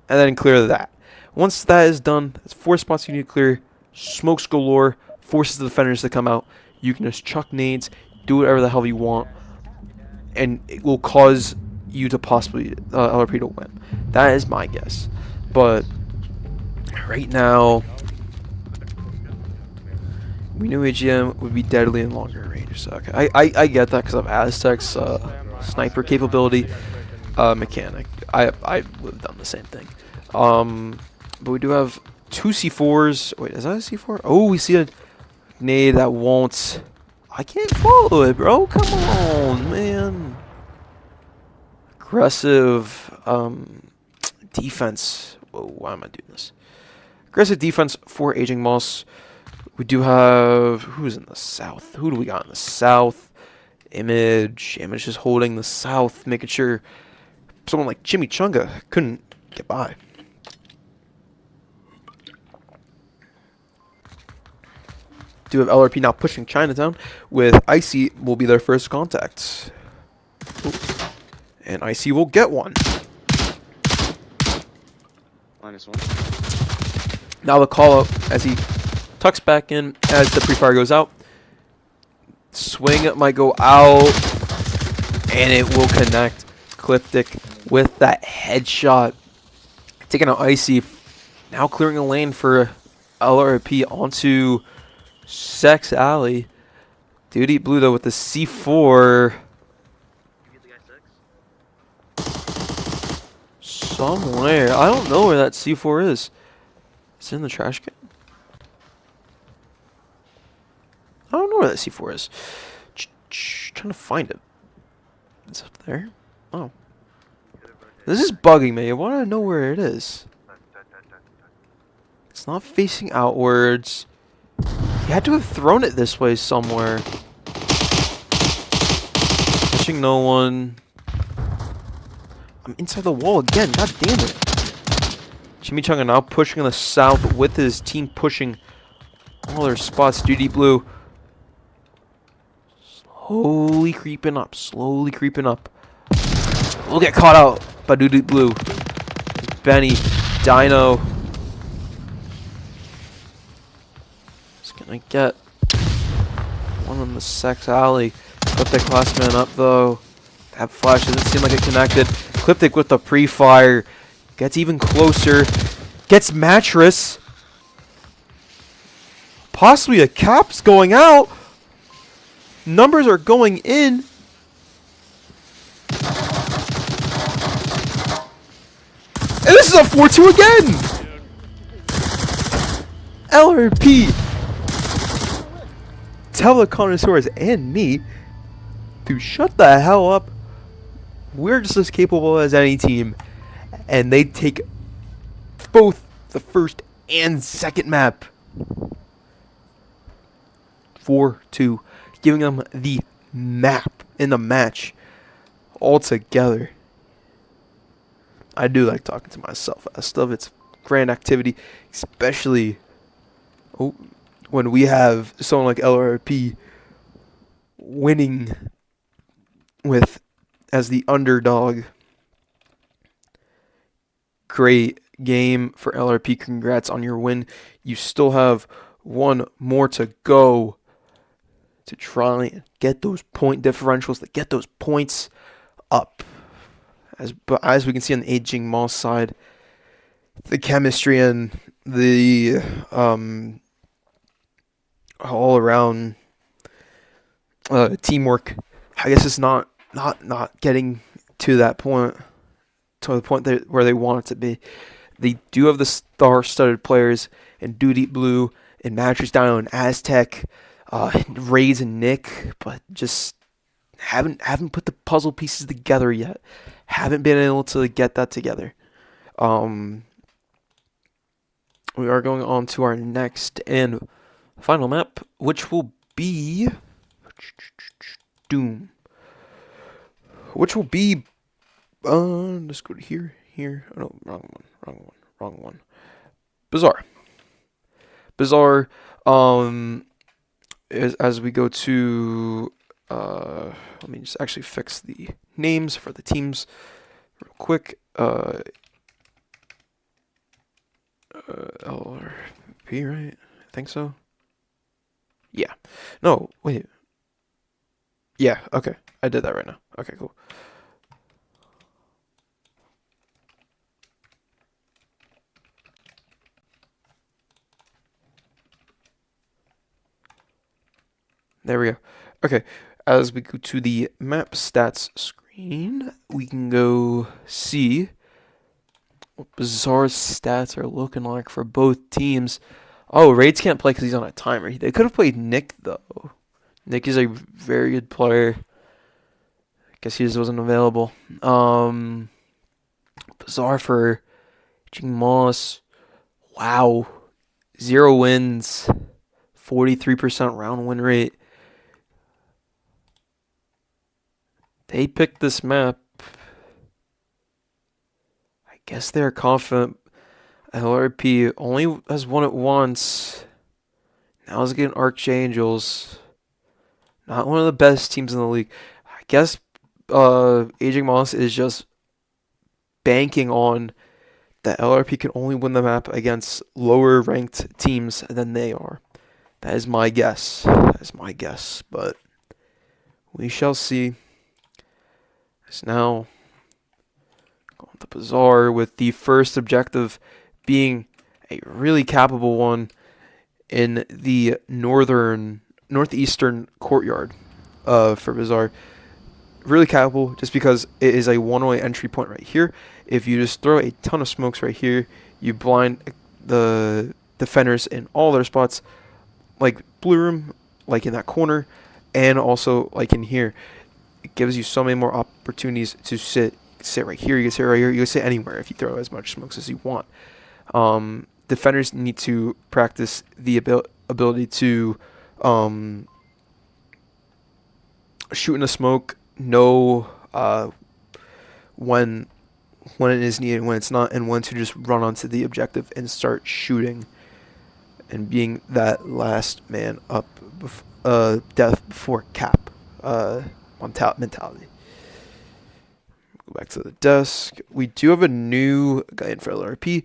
and then clear that. Once that is done, that's 4 spots you need to clear. Smokes galore, forces the defenders to come out. You can just chuck nades, do whatever the hell you want, and it will cause you to possibly LRP to win. That is my guess. But right now, we knew AGM would be deadly in longer range. So okay, I get that because of Aztec's sniper capability mechanic. I would have done the same thing. But we do have 2 C4s. Wait, is that a C4? Oh, we see a nade that won't. I can't follow it, bro. Come on, man. Aggressive defense. Whoa, why am I doing this? Aggressive defense for Aging Moss. We do have... Who's in the south? Who do we got in the south? Image. Image is holding the south, making sure someone like Chimichanga couldn't get by. Do have LRP now pushing Chinatown with Icy will be their first contact. Ooh. And Icy will get one. -1. Now the call out as he tucks back in as the pre-fire goes out. Swing might go out. And it will connect. Cliptic with that headshot. Taking out Icy. Now clearing a lane for LRP onto Sex Alley. Duty Blue though with the C4. Somewhere. I don't know where that C4 is. Is it in the trash can? I don't know where that C4 is. Trying to find it. It's up there. Oh. This is bugging me. I want to know where it is. It's not facing outwards. He had to have thrown it this way somewhere. Touching no one. I'm inside the wall again. God damn it. Chimichanga now pushing in the south with his team pushing all their spots. Duty Blue slowly creeping up. Slowly creeping up. We'll get caught out by Duty Blue. Benny. Dino. He's gonna get one in the sex alley. Cliptic last man up though. That flash doesn't seem like it connected. Cliptic with the pre-fire. Gets even closer. Gets mattress. Possibly a cap's going out. Numbers are going in. And this is a 4-2 again. LRP. Tell the connoisseurs and me to shut the hell up. We're just as capable as any team. And they take both the first and second map. 4-2. Giving them the map in the match altogether. I do like talking to myself. I still have its grand activity. Especially when we have someone like LRRP winning with as the underdog. Great game for LRP. Congrats on your win. You still have one more to go to try and get those point differentials, to get those points up. As we can see on the aging Moss side, the chemistry and the all around teamwork, I guess it's not getting to that point, to the point where they want it to be. They do have the star-studded players in Duty Blue, and Mattress Dino, and Aztec, Raids and Nick, but just haven't put the puzzle pieces together yet. Haven't been able to get that together. We are going on to our next and final map, which will be Doom. Which will be let's go to here. Oh, no, wrong one. Bazaar. As we go to let me just actually fix the names for the teams real quick. LRP, right? I think so. Yeah. No, wait. Yeah, okay. I did that right now. Okay, cool. There we go. Okay, as we go to the map stats screen, we can go see what Bazaar's stats are looking like for both teams. Oh, Raids can't play because he's on a timer. They could have played Nick, though. Nick is a very good player. I guess he just wasn't available. Bazaar for Jing Moss. Wow. 0 wins. 43% round win rate. They picked this map. I guess they're confident. LRP only has won it once. Now it's getting Archangels. Not one of the best teams in the league. I guess Aging Moss is just banking on that LRP can only win the map against lower ranked teams than they are. That is my guess. But we shall see. It's now going to Bazaar with the first objective being a really capable one in the northeastern courtyard for Bazaar. Really capable just because it is a one-way entry point right here. If you just throw a ton of smokes right here, you blind the defenders in all their spots, like blue room, like in that corner, and also like in here. It gives you so many more opportunities to sit right here. You can sit right here. You can sit anywhere if you throw as much smokes as you want. Defenders need to practice the ability to shoot in the smoke, know when it is needed, when it's not, and when to just run onto the objective and start shooting, and being that last man up, death before cap mentality. Go back to the desk. We do have a new guy in for LRRP.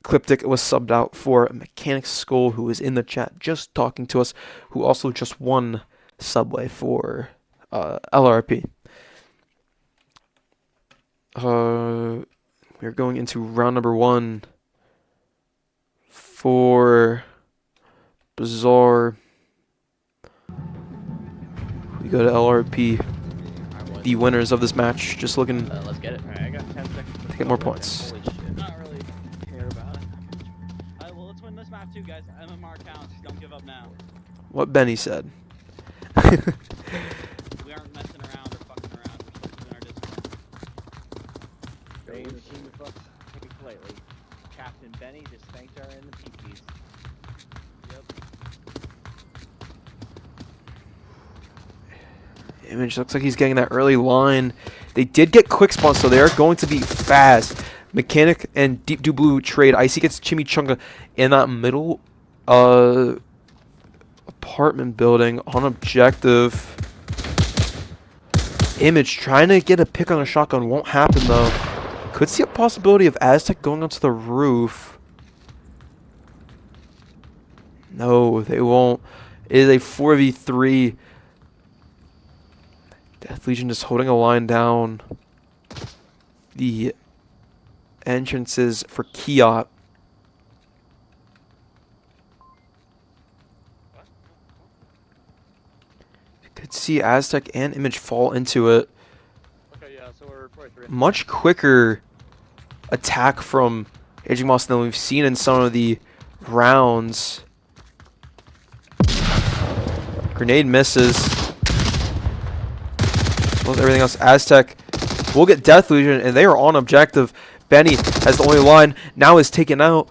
Cliptic was subbed out for Mechanic Skull, who is in the chat just talking to us, who also just won Subway for LRRP. We're going into round number 1 for Bazaar. We go to LRP. The winners of this match, just looking Let's get it. Alright, I got 10 seconds to get more points. Holy shit. Not really care about it. Alright, well, let's win this map too, guys. MMR counts. Don't give up now. What Benny said. We aren't messing around or fucking around. We're supposed to win our discipline. Take it politely. Captain Benny just thanked her in the peepees. Yep. Image looks like he's getting that early line. They did get quick spawn, so they are going to be fast. Mechanic and Deep Do Blue trade. Icy gets Chimichanga in that middle apartment building on objective. Image trying to get a pick on a shotgun. Won't happen though. Could see a possibility of Aztec going onto the roof. No, they won't. It is a 4v3. Death Legion just holding a line down. The entrances for Kiot. You could see Aztec and Image fall into it. Okay, yeah, so we're 43. Much quicker attack from Aging Moss than we've seen in some of the rounds. Grenade misses. As well as everything else. Aztec will get Death Legion, and they are on objective. Benny has the only line. Now is taken out.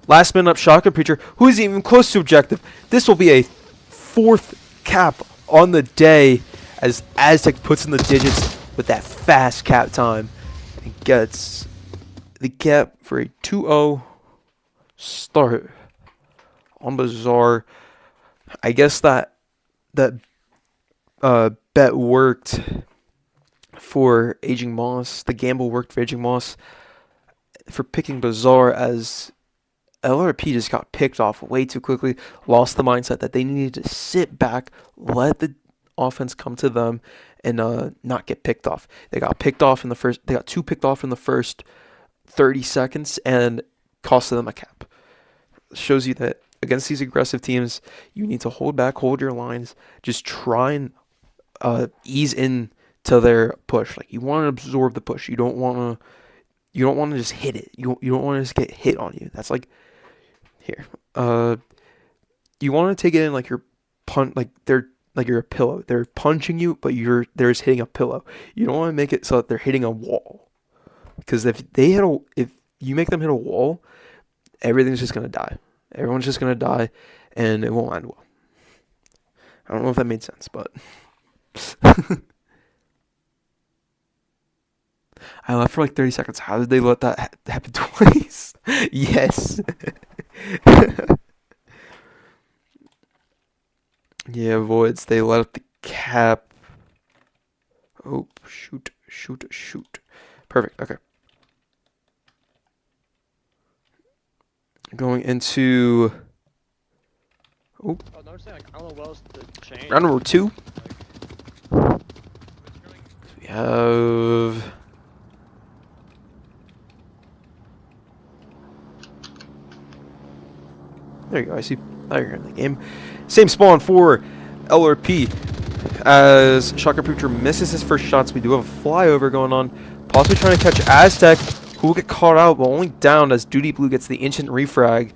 Last minute up Shotgun Preacher, who isn't even close to objective. This will be a 4th cap on the day as Aztec puts in the digits with that fast cap time and gets the cap for a 2-0 start on Bazaar. I guess that bet worked for Aging Moss. The gamble worked for Aging Moss for picking Bazaar, as LRP just got picked off way too quickly, lost the mindset that they needed to sit back, let the offense come to them, and not get picked off. They got picked off in the first. They got 2 picked off in the first 30 seconds and costed them a cap. Shows you that against these aggressive teams, you need to hold back, hold your lines, just try and ease in to their push. Like, you want to absorb the push. You don't want to just hit it. You don't want to just get hit on you. That's like here. You want to take it in like you're you're a pillow. They're punching you, but they're just hitting a pillow. You don't want to make it so that they're hitting a wall, because if you make them hit a wall, everything's just gonna die. Everyone's just gonna die, and it won't end well. I don't know if that made sense, but I left for like 30 seconds. How did they let that happen twice? Yes. Yeah, Voids. They let up the cap. Oh, shoot. Perfect. Okay. Going into... Oh, Oh, no, saying, like, I don't know what else to change. round number 2. We have... There you go, I see. Now you're in the game. Same spawn for LRP. As Shotgun Preacher misses his first shots, we do have a flyover going on. Possibly trying to catch Aztec, who will get caught out, but only down as Duty Blue gets the instant refrag.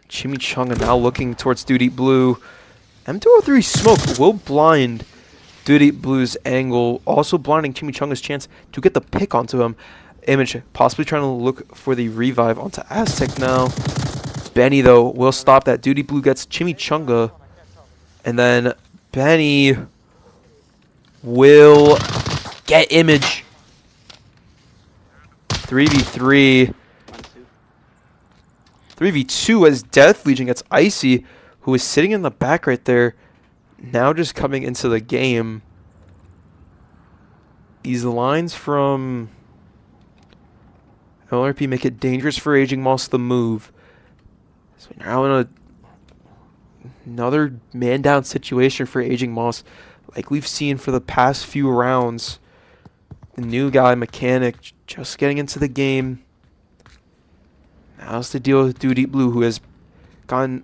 Chimichanga now looking towards Duty Blue. M203 smoke will blind Duty Blue's angle, also blinding Chimichanga's chance to get the pick onto him. Image possibly trying to look for the revive onto Aztec now. Benny, though, will stop that. Duty Blue gets Chimichanga. And then Benny will get Image. 3v3. 3v2 as Death Legion gets Icy, who is sitting in the back right there, now just coming into the game. These lines from LRRP make it dangerous for Aging Moss to move. So now in another man-down situation for Aging Moss, like we've seen for the past few rounds. The new guy, Mechanic, just getting into the game. Now it's to deal with Duty Blue, who has gotten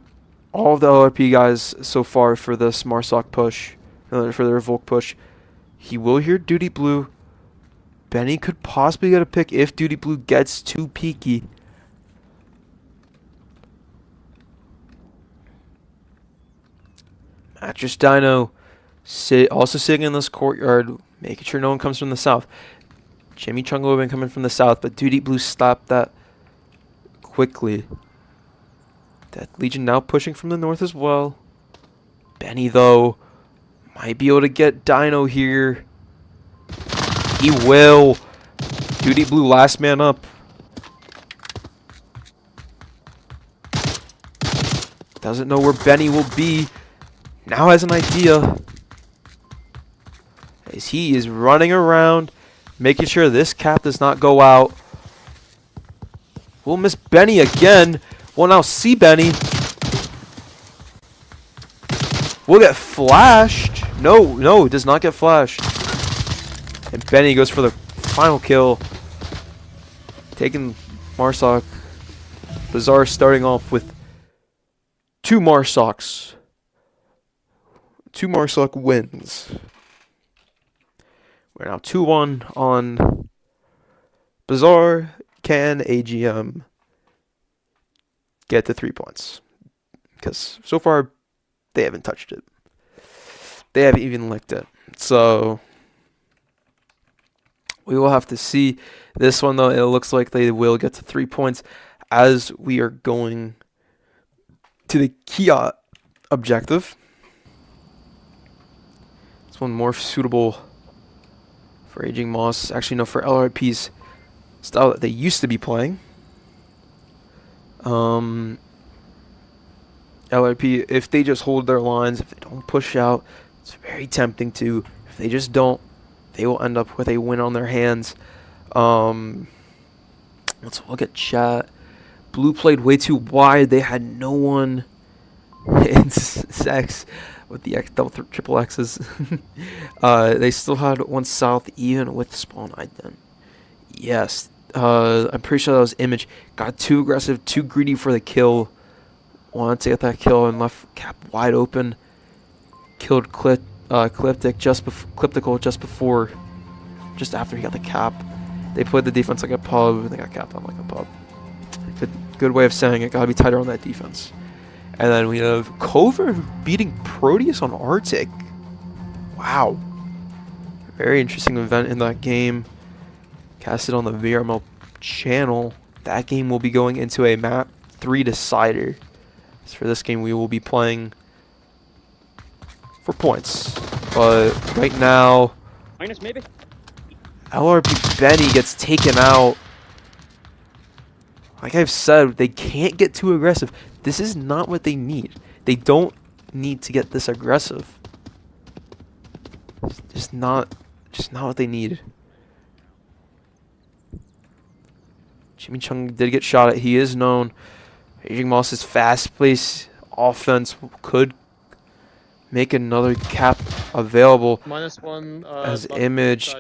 all of the LRP guys so far for this Marsoc push, for their Volk push. He will hear Duty Blue. Benny could possibly get a pick if Duty Blue gets too peaky. Mattress Dino also sitting in this courtyard, making sure no one comes from the south. Jimmy Chungo would have been coming from the south, but Duty Blue stopped that quickly. Death Legion now pushing from the north as well. Benny, though, might be able to get Dino here. He will. Duty Blue last man up. Doesn't know where Benny will be. Now has an idea. As he is running around, making sure this cap does not go out. We'll miss Benny again. We'll now see Benny. We'll get flashed. No, it does not get flashed. And Benny goes for the final kill. Taking Marsoc. Bazaar starting off with 2 Marsocs. 2 Marsoc wins. We're now 2-1 on Bazaar. Can AGM get the 3 points? Because so far, they haven't touched it. They haven't even licked it. So, we will have to see. This one, though, it looks like they will get to 3 points as we are going to the Kia objective. This one more suitable for Aging Moss. Actually, no, for LRP's style that they used to be playing. LRP, if they just hold their lines, if they don't push out, it's very tempting to. If they just don't, they will end up with a win on their hands. Let's look at chat. Blue played way too wide. They had no one in sex with the triple X's. They still had one south even with spawn ident. Yes. I'm pretty sure that was Image. Got too aggressive, too greedy for the kill. Wanted to get that kill and left cap wide open. Killed Cliptic just after he got the cap. They played the defense like a pub, and they got capped on like a pub. Good way of saying it. Gotta be tighter on that defense. And then we have Cover beating Proteus on Arctic. Wow. Very interesting event in that game. Casted on the VRML channel. That game will be going into a map 3 decider. So for this game, we will be playing for points. But right now, Minus maybe. LRP Benny gets taken out. Like I've said, they can't get too aggressive. This is not what they need. They don't need to get this aggressive. It's just not what they need. Jimmy Chung did get shot at. He is known. Aging Moss's fast-paced offense could make another cap available. -1. As Image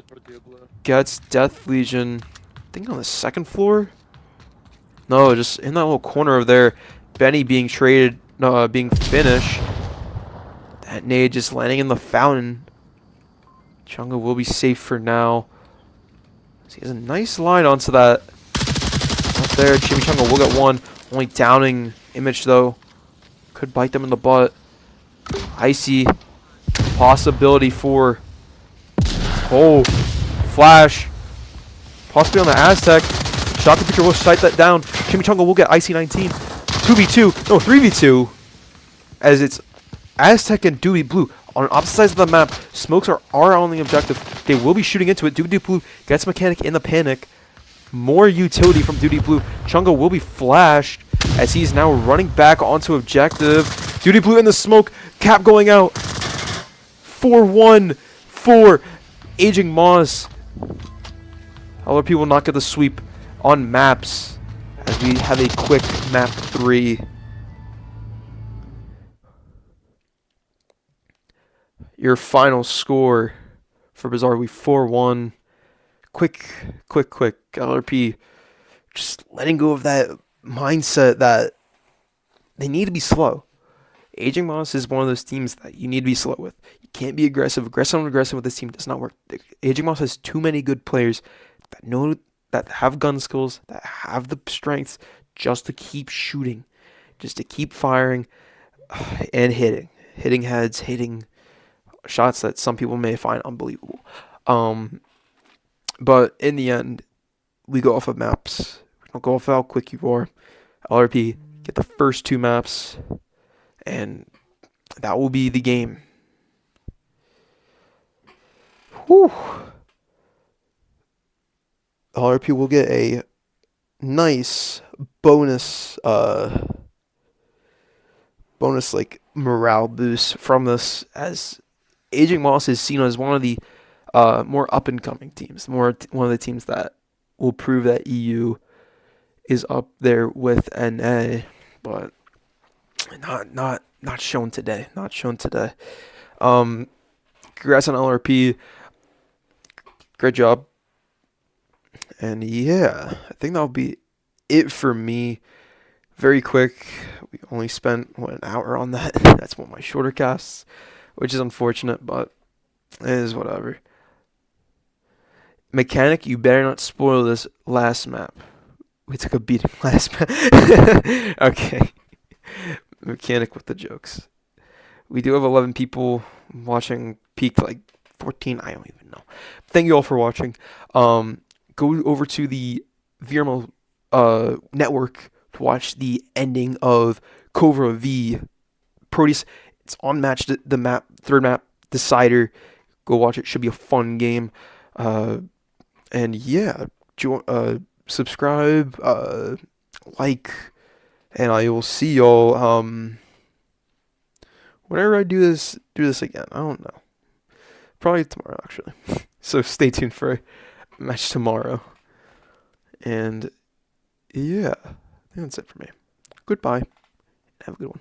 gets Death Legion, I think on the second floor. No, just in that little corner of there. Benny being traded, being finished. That nade just landing in the fountain. Chunga will be safe for now. So he has a nice line onto that. Up there, Chimichanga will get one. Only downing Image though. Could bite them in the butt. Icy. Possibility for... Oh, Flash. Possibly on the Aztec. Shot Computer will sight that down. Chimichanga will get Icy 19. 2v2. No, 3v2. As it's Aztec and Duty Blue on opposite sides of the map. Smokes are on the objective. They will be shooting into it. Duty Blue gets Mechanic in the panic. More utility from Duty Blue. Chunga will be flashed as he's now running back onto objective. Duty Blue in the smoke. Cap going out. 4-1 for Aging Moss. LRP will not get the sweep on maps as we have a quick map 3. Your final score for Bizarre Week 4-1. Quick. LRP just letting go of that mindset that they need to be slow. Aging Moss is one of those teams that you need to be slow with. You can't be aggressive. Aggressive with this team does not work. Aging Moss has too many good players that have gun skills, that have the strengths just to keep shooting, just to keep firing and hitting. Hitting heads, hitting shots that some people may find unbelievable. But in the end, we go off of maps. We don't go off of how quick you are. LRP get the first 2 maps, and that will be the game. Whew. LRP will get a nice bonus like morale boost from this, as Aging Moss is seen as one of the more up and coming teams, one of the teams that will prove that EU is up there with NA, but not shown today. Not shown today. Congrats on LRP. Great job. And yeah, I think that'll be it for me. Very quick. We only spent an hour on that. That's one of my shorter casts, which is unfortunate, but it is whatever. Mechanic, you better not spoil this last map. We took a beating last map. Okay. Mechanic with the jokes. We do have 11 people watching, peak like 14, I don't even know. Thank you all for watching. Go over to the VRML network to watch the ending of Cobra v Proteus. It's on match the map, third map decider. Go watch it. Should be a fun game. And yeah, subscribe, like, and I will see y'all whenever I do this again. I don't know. Probably tomorrow, actually. So stay tuned for a match tomorrow. And yeah, I think that's it for me. Goodbye. Have a good one.